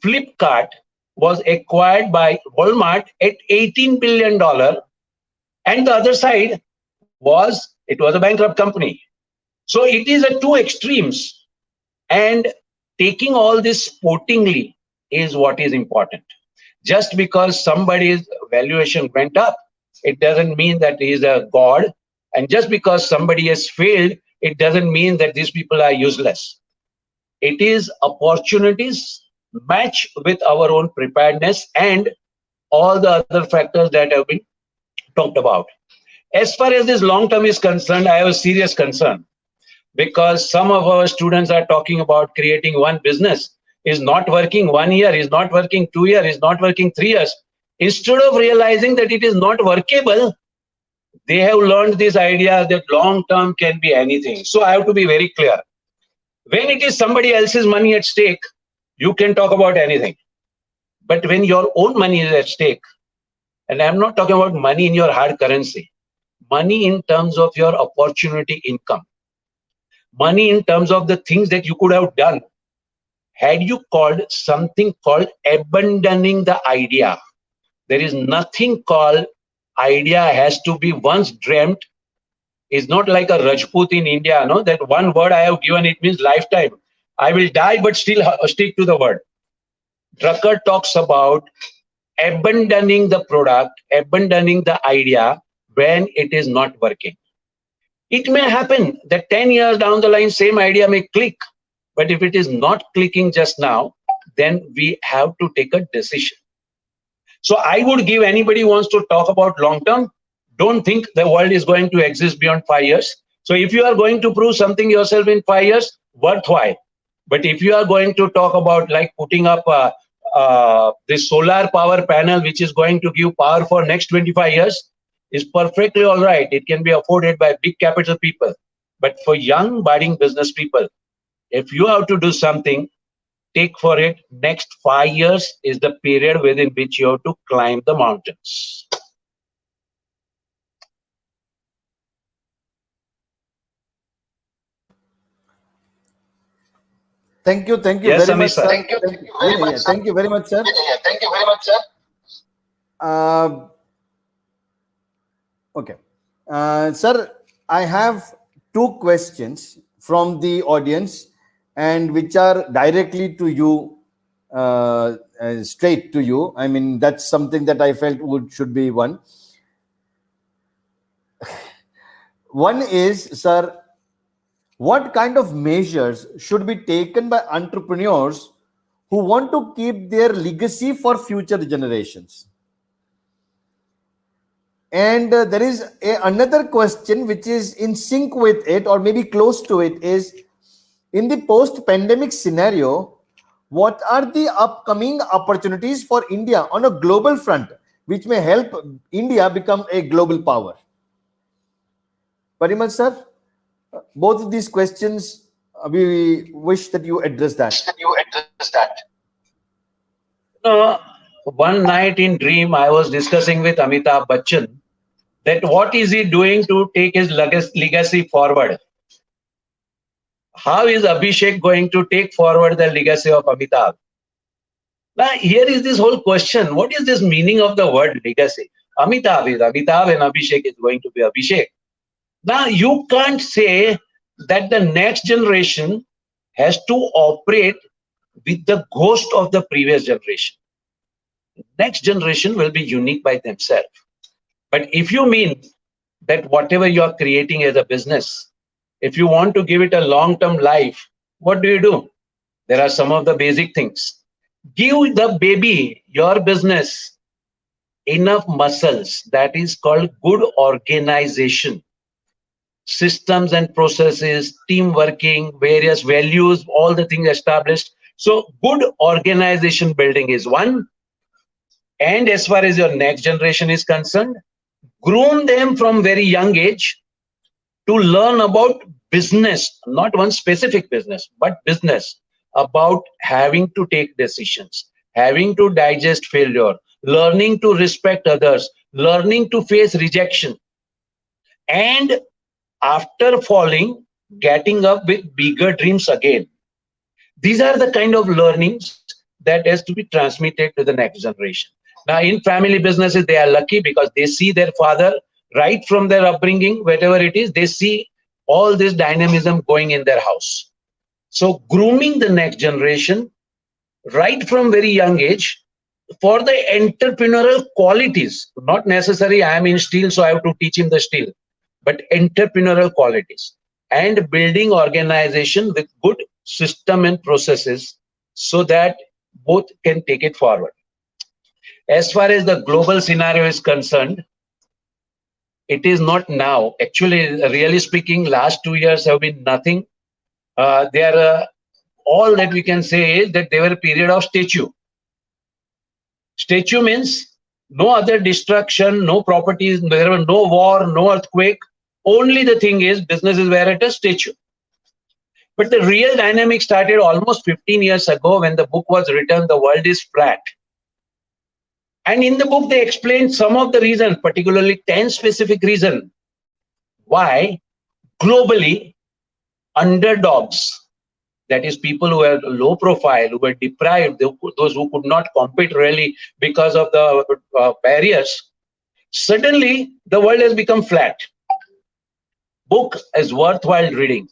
Flipkart was acquired by Walmart at $18 billion, and the other side it was a bankrupt company. So it is at two extremes, and taking all this sportingly is what is important. Just because somebody's valuation went up, it doesn't mean that he is a god. And just because somebody has failed, it doesn't mean that these people are useless. It is opportunities match with our own preparedness and all the other factors that have been talked about. As far as this long term is concerned, I have a serious concern, because some of our students are talking about creating one business, is not working 1 year, is not working 2 years, is not working 3 years. Instead of realizing that it is not workable, they have learned this idea that long term can be anything. So I have to be very clear. When it is somebody else's money at stake, you can talk about anything. But when your own money is at stake, and I'm not talking about money in your hard currency, money in terms of your opportunity income, money in terms of the things that you could have done, had you called something called abandoning the idea. There is nothing called idea has to be once dreamt. It's not like a Rajput in India, no, that one word I have given, it means lifetime. I will die, but still stick to the word. Drucker talks about abandoning the product, abandoning the idea when it is not working. It may happen that 10 years down the line, same idea may click. But if it is not clicking just now, then we have to take a decision. So I would give anybody who wants to talk about long term, don't think the world is going to exist beyond 5 years. So if you are going to prove something yourself in 5 years, worthwhile. But if you are going to talk about like putting up this solar power panel, which is going to give power for next 25 years, is perfectly all right. It can be afforded by big capital people. But for young budding business people, if you have to do something, take for it next 5 years is the period within which you have to climb the mountains. Thank you Yes, very much, Amisha. sir. Thank you very much, sir. Thank you very much, sir. Thank you very much, sir. Okay. Sir, I have two questions from the audience, and which are directly to you, straight to you. I mean, that's something that I felt should be one. One is, sir, what kind of measures should be taken by entrepreneurs who want to keep their legacy for future generations? And there is another question which is in sync with it, or maybe close to it, is in the post-pandemic scenario, what are the upcoming opportunities for India on a global front, which may help India become a global power? Parimal sir, both of these questions, we wish that you address that. One night in dream, I was discussing with Amitabh Bachchan that what is he doing to take his legacy forward? How is Abhishek going to take forward the legacy of Amitabh? Now, here is this whole question. What is this meaning of the word legacy? Amitabh is Amitabh and Abhishek is going to be Abhishek. Now, you can't say that the next generation has to operate with the ghost of the previous generation. Next generation will be unique by themselves. But if you mean that whatever you are creating as a business, if you want to give it a long-term life, what do? There are some of the basic things. Give the baby, your business, enough muscles. That is called good organization. Systems and processes, team working, various values, all the things established. So good organization building is one. And as far as your next generation is concerned, groom them from very young age to learn about business, not one specific business, but business, about having to take decisions, having to digest failure, learning to respect others, learning to face rejection, and after falling, getting up with bigger dreams again. These are the kind of learnings that has to be transmitted to the next generation. Now, in family businesses, they are lucky because they see their father right from their upbringing, whatever it is, they see all this dynamism going in their house. So, grooming the next generation right from very young age for the entrepreneurial qualities, not necessarily I am in steel, so I have to teach him the steel, but entrepreneurial qualities, and building organization with good system and processes so that both can take it forward. As far as the global scenario is concerned, it is not now. Actually, really speaking, last 2 years have been nothing. They are all that we can say is that they were a period of statue. Statue means no other destruction, no properties, there were no war, no earthquake. Only the thing is businesses were at a statue. But the real dynamic started almost 15 years ago when the book was written, The World is Flat. And in the book, they explained some of the reasons, particularly 10 specific reasons why globally underdogs, that is people who were low profile, who were deprived, those who could not compete really because of the barriers, suddenly the world has become flat. Book is worthwhile reading.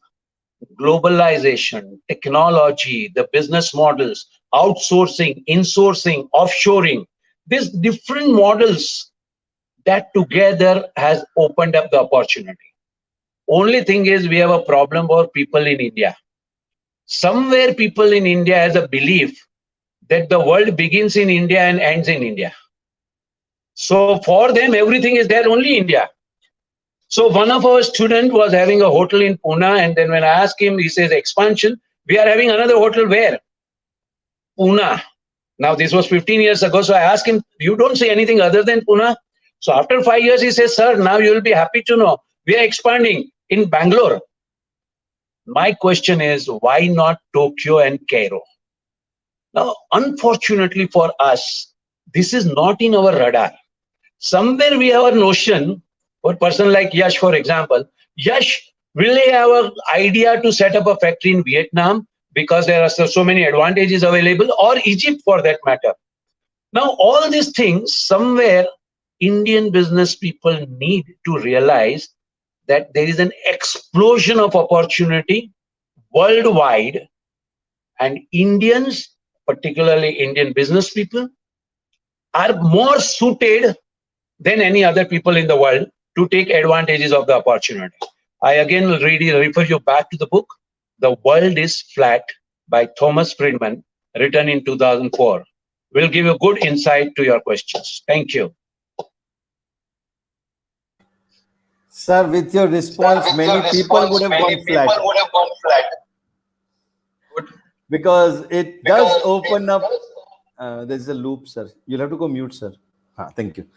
Globalization, technology, the business models, outsourcing, insourcing, offshoring, these different models that together has opened up the opportunity. Only thing is we have a problem for people in India. Somewhere people in India has a belief that the world begins in India and ends in India. So for them, everything is there only India. So one of our students was having a hotel in Pune, and then when I asked him, he says, expansion, we are having another hotel where? Pune. Now this was 15 years ago, so I asked him, you don't say anything other than Pune? So after 5 years, he says, sir, now you will be happy to know, we are expanding in Bangalore. My question is, why not Tokyo and Cairo? Now, unfortunately for us, this is not in our radar. Somewhere we have a notion, for a person like Yash, for example, Yash will have an idea to set up a factory in Vietnam because there are so many advantages available, or Egypt for that matter. Now, all these things, somewhere Indian business people need to realize that there is an explosion of opportunity worldwide, and Indians, particularly Indian business people, are more suited than any other people in the world to take advantages of the opportunity. I again will refer you back to the book, The World is Flat by Thomas Friedman, written in 2004. Will give you good insight to your questions. Thank you. Sir, with your response, many people would have gone flat. Because it does open up. There's a loop, sir. You'll have to go mute, sir. Thank you.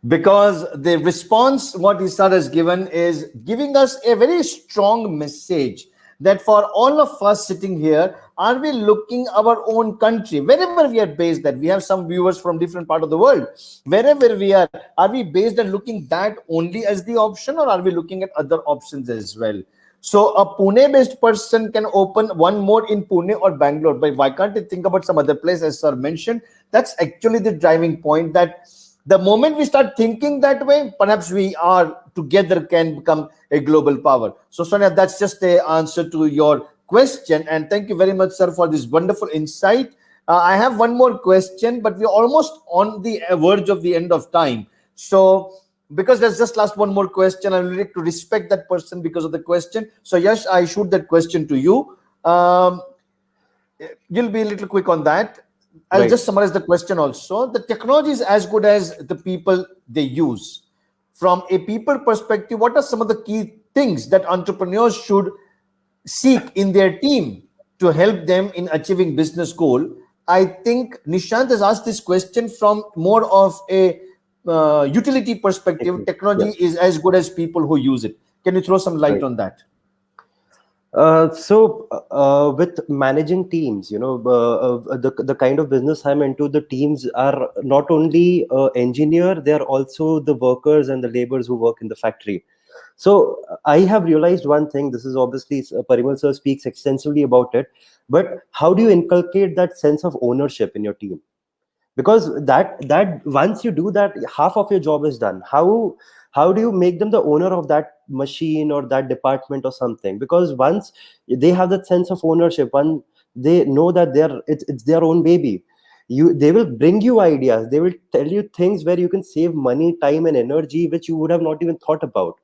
Because the response what Isar has given is giving us a very strong message that for all of us sitting here, are we looking our own country, wherever we are based at? We have some viewers from different part of the world. Wherever we are we based on looking that only as the option, or are we looking at other options as well? So a Pune-based person can open one more in Pune or Bangalore, but why can't they think about some other place, as sir mentioned? That's actually the driving point, that the moment we start thinking that way, perhaps we are together can become a global power. So Sonia, that's just the answer to your question. And thank you very much, sir, for this wonderful insight. I have one more question, but we're almost on the verge of the end of time. So because there's just last one more question, I would like to respect that person because of the question. So yes, I shoot that question to you. You'll be a little quick on that. I'll just summarize the question also. The technology is as good as the people they use. From a people perspective, what are some of the key things that entrepreneurs should seek in their team to help them in achieving business goal? I think Nishant has asked this question from more of a utility perspective. Yeah. Technology is as good as people who use it. Can you throw some light Right. on that? With managing teams, the kind of business I'm into, the teams are not only engineer, they are also the workers and the laborers who work in the factory. So I have realized one thing. This is obviously Parimal sir speaks extensively about it, but how do you inculcate that sense of ownership in your team? Because that once you do that, half of your job is done. How do you make them the owner of that machine or that department or something? Because once they have that sense of ownership, one, they know that it's their own baby. They will bring you ideas, they will tell you things where you can save money, time and energy which you would have not even thought about.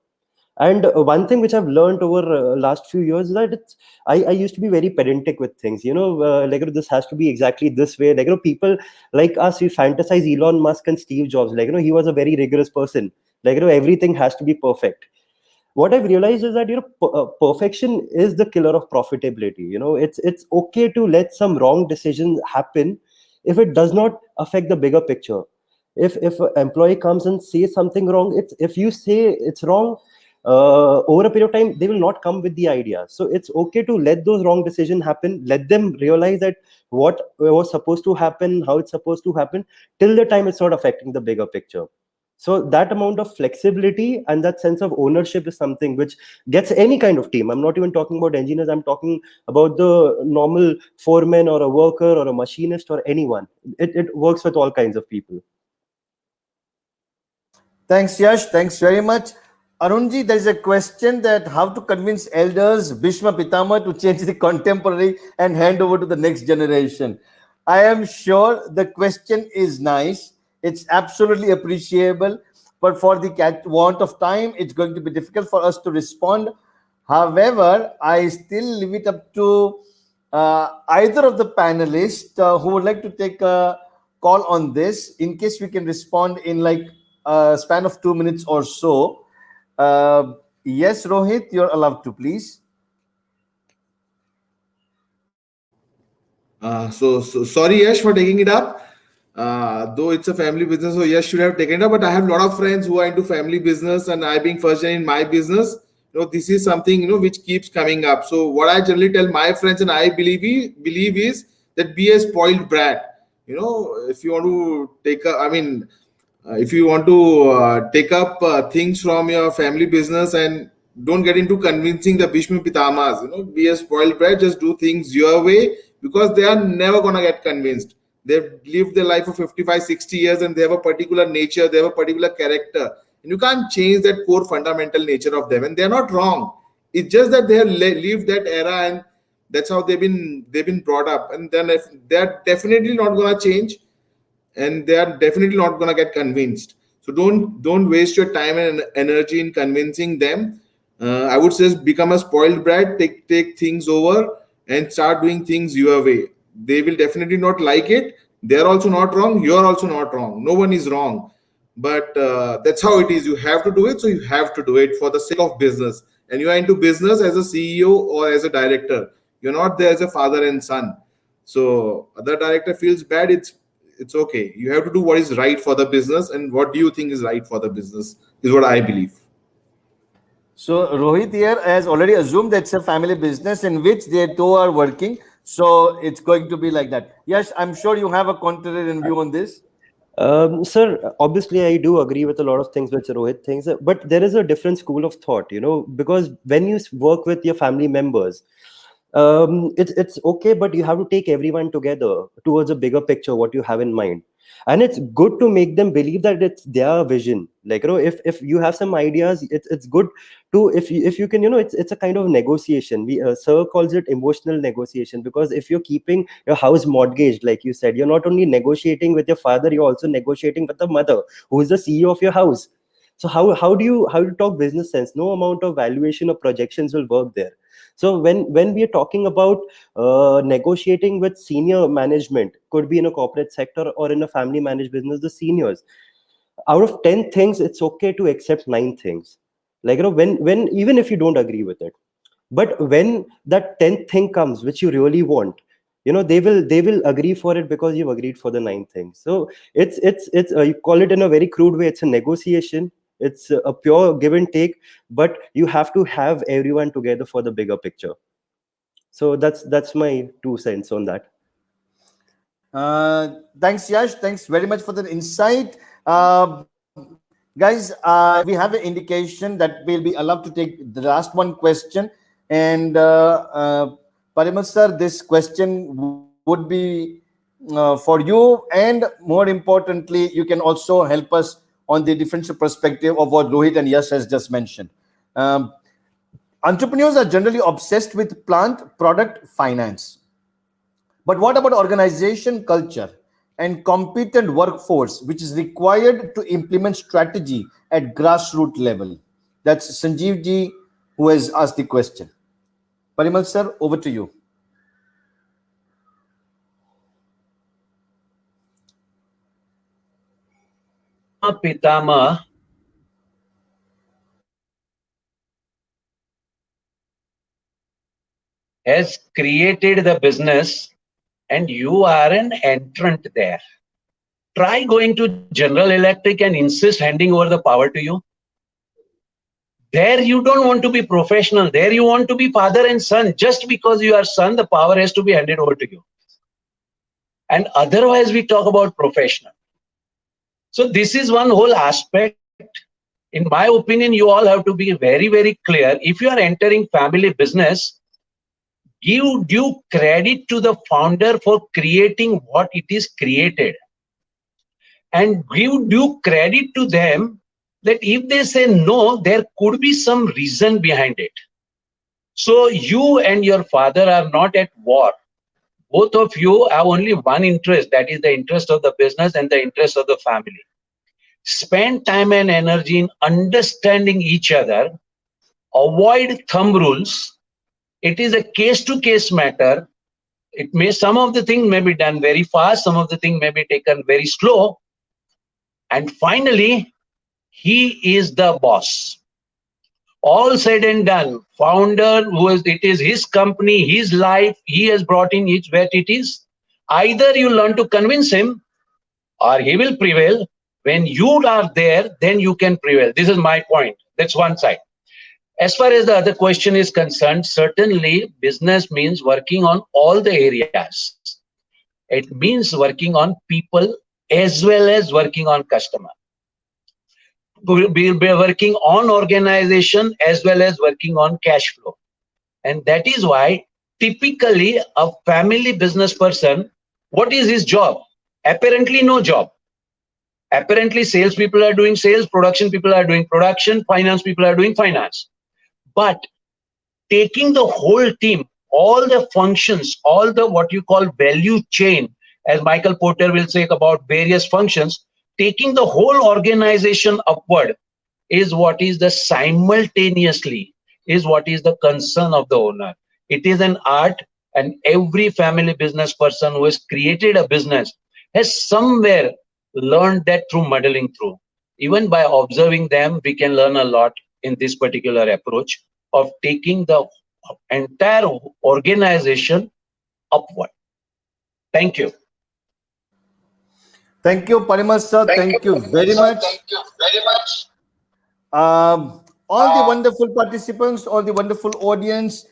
And one thing which I've learned over last few years is that I used to be very pedantic with things. This has to be exactly this way. People like us, we fantasize Elon Musk and Steve Jobs. He was a very rigorous person. Everything has to be perfect. What I've realized is that perfection is the killer of profitability. It's okay to let some wrong decisions happen if it does not affect the bigger picture. If an employee comes and says something wrong, it's if you say it's wrong, over a period of time they will not come with the idea. So it's okay to let those wrong decisions happen, let them realize that what was supposed to happen, how it's supposed to happen, till the time it's not affecting the bigger picture. So that amount of flexibility and that sense of ownership is something which gets any kind of team. I'm not even talking about engineers, I'm talking about the normal foreman or a worker or a machinist or anyone. It works with all kinds of people. Thanks, Yash. Thanks very much. Arunji, there is a question that how to convince elders, Bhishma Pitama, to change the contemporary and hand over to the next generation. I am sure the question is nice. It's absolutely appreciable. But for the want of time, it's going to be difficult for us to respond. However, I still leave it up to either of the panelists who would like to take a call on this, in case we can respond in like a span of 2 minutes or so. Yes, Rohit, you're allowed to, please. So sorry, Yash, for taking it up. Though it's a family business, so Yash should have taken it up. But I have a lot of friends who are into family business, and I being first gen in my business, this is something which keeps coming up. So what I generally tell my friends and I believe is that be a spoiled brat. If you want to if you want to take up things from your family business, and don't get into convincing the Bhishma Pitamas, be a spoiled brat, just do things your way, because they are never going to get convinced. They've lived their life for 55, 60 years, and they have a particular nature, they have a particular character. And you can't change that core fundamental nature of them. And they're not wrong. It's just that they have lived that era, and that's how they've been brought up. And then if they're definitely not going to change, and they are definitely not going to get convinced. So don't waste your time and energy in convincing them. I would say become a spoiled brat, take things over and start doing things your way. They will definitely not like it. They're also not wrong, you're also not wrong, no one is wrong. But that's how it is. You have to do it, so you have to do it for the sake of business. And you are into business as a CEO or as a director. You're not there as a father and son. So other director feels bad, it's okay. You have to do what is right for the business, and what do you think is right for the business is what I believe. So Rohit here has already assumed that's a family business in which they two are working. So it's going to be like that. Yes, I'm sure you have a contrarian view on this. Sir, obviously, I do agree with a lot of things which Rohit thinks, but there is a different school of thought, because when you work with your family members, it's okay, but you have to take everyone together towards a bigger picture, what you have in mind. And it's good to make them believe that it's their vision. If you have some ideas, it's good to, if you can, it's a kind of negotiation. Sir calls it emotional negotiation, because if you're keeping your house mortgaged, like you said, you're not only negotiating with your father, you're also negotiating with the mother, who is the CEO of your house. So how do you talk business sense? No amount of valuation or projections will work there. So when we are talking about negotiating with senior management, could be in a corporate sector or in a family managed business, the seniors, out of 10 things, it's okay to accept 9 things. When even if you don't agree with it, but when that 10th thing comes which you really want, they will agree for it because you've agreed for the ninth thing. So it's you call it in a very crude way, it's a negotiation, it's a pure give and take, but you have to have everyone together for the bigger picture. So that's my 2 cents on that. Thanks, Yash. Thanks very much for the insight. Guys, we have an indication that we'll be allowed to take the last one question. And Parimal sir, this question would be for you. And more importantly, you can also help us on the differential perspective of what Rohit and Yash has just mentioned. Um, Entrepreneurs are generally obsessed with plant, product, finance. But what about organization culture and competent workforce, which is required to implement strategy at grassroots level? That's Sanjeev ji who has asked the question. Parimal sir, over to you. Pitama has created the business and you are an entrant there. Try going to General Electric and insist handing over the power to you. There you don't want to be professional. There you want to be father and son. Just because you are son, the power has to be handed over to you. And otherwise we talk about professional. So this is one whole aspect. In my opinion, you all have to be very, very clear. If you are entering family business, give due credit to the founder for creating what it is created. And give due credit to them that if they say no, there could be some reason behind it. So you and your father are not at war. Both of you have only one interest, that is the interest of the business and the interest of the family. Spend time and energy in understanding each other. Avoid thumb rules. It is a case-to-case matter. Some of the things may be done very fast, some of the things may be taken very slow. And finally, he is the boss. All said and done, founder, it is his company, his life, he has brought in it where it is. Either you learn to convince him or he will prevail. When you are there, then you can prevail. This is my point. That's one side. As far as the other question is concerned, certainly business means working on all the areas. It means working on people as well as working on customer. We'll be working on organization as well as working on cash flow. And that is why typically a family business person, what is his job? Apparently no job. Apparently sales people are doing sales, production people are doing production, finance people are doing finance. But taking the whole team, all the functions, all the what you call value chain, as Michael Porter will say about various functions, taking the whole organization upward is what is the simultaneously is what is the concern of the owner. It is an art, and every family business person who has created a business has somewhere learned that through modeling through. Even by observing them, we can learn a lot in this particular approach of taking the entire organization upward. Thank you. Thank you, Parimal sir. Thank you very much. Thank you very much. All the wonderful participants, all the wonderful audience,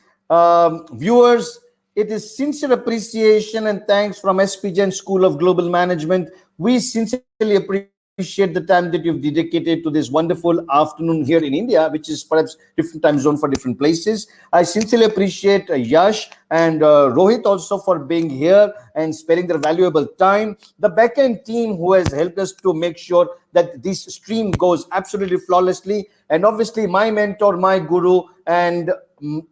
viewers, it is sincere appreciation and thanks from SPGen School of Global Management. We sincerely appreciate the time that you've dedicated to this wonderful afternoon here in India, which is perhaps different time zone for different places. I sincerely appreciate Yash and Rohit also for being here and sparing their valuable time. The backend team who has helped us to make sure that this stream goes absolutely flawlessly. And obviously my mentor, my guru, and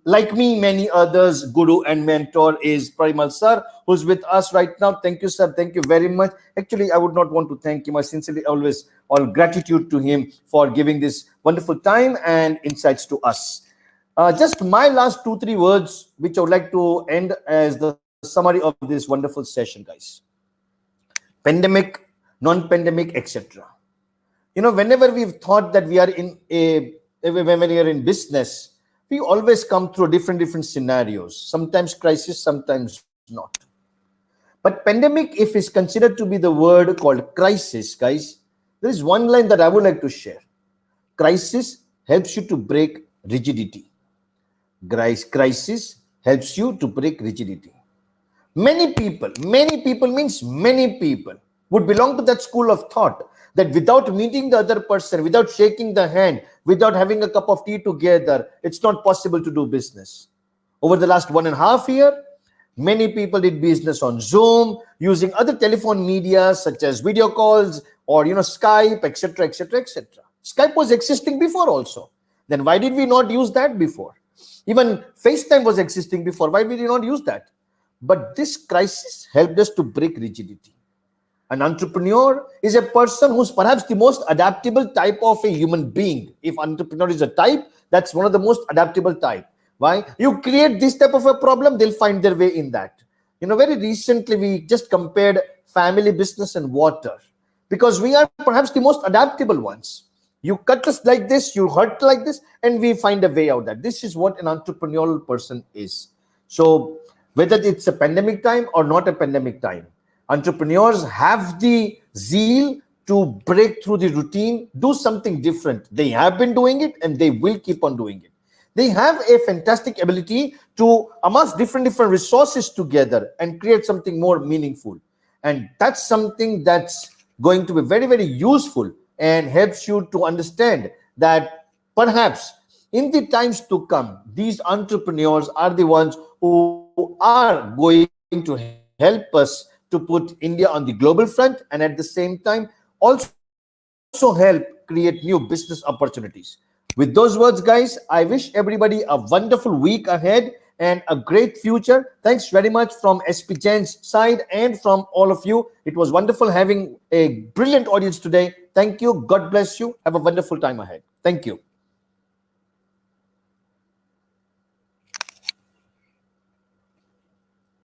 like me, many others, guru and mentor is Parimal sir, who's with us right now. Thank you, sir. Thank you very much. Actually, I would not want to thank him. I sincerely always all gratitude to him for giving this wonderful time and insights to us. Just my last 2-3 words, which I would like to end as the summary of this wonderful session, guys. Pandemic, non-pandemic, etc. Whenever we've thought that we are when we are in business, we always come through different scenarios. Sometimes crisis, sometimes not. But pandemic, if is considered to be the word called crisis, guys, there is one line that I would like to share. Crisis helps you to break rigidity. Crisis helps you to break rigidity. Many people means many people would belong to that school of thought that without meeting the other person, without shaking the hand, without having a cup of tea together, it's not possible to do business. Over the last 1.5 years, many people did business on Zoom, using other telephone media such as video calls or Skype, etc., etc., etc. Skype was existing before also. Then why did we not use that before? Even FaceTime was existing before. Why did we not use that? But this crisis helped us to break rigidity. An entrepreneur is a person who's perhaps the most adaptable type of a human being. If entrepreneur is a type, that's one of the most adaptable type. Why? You create this type of a problem, they'll find their way in that. Very recently we just compared family business and water, because we are perhaps the most adaptable ones. You cut us like this, you hurt like this, and we find a way out. That this is what an entrepreneurial person is. So whether it's a pandemic time or not a pandemic time, entrepreneurs have the zeal to break through the routine, do something different. They have been doing it and they will keep on doing it. They have a fantastic ability to amass different resources together and create something more meaningful. And that's something that's going to be very, very useful and helps you to understand that perhaps in the times to come, these entrepreneurs are the ones who are going to help us to put India on the global front, and at the same time also help create new business opportunities. With those words, guys, I wish everybody a wonderful week ahead and a great future. Thanks very much from SP Jain's side and from all of you. It was wonderful having a brilliant audience today. Thank you. God bless you. Have a wonderful time ahead. Thank you.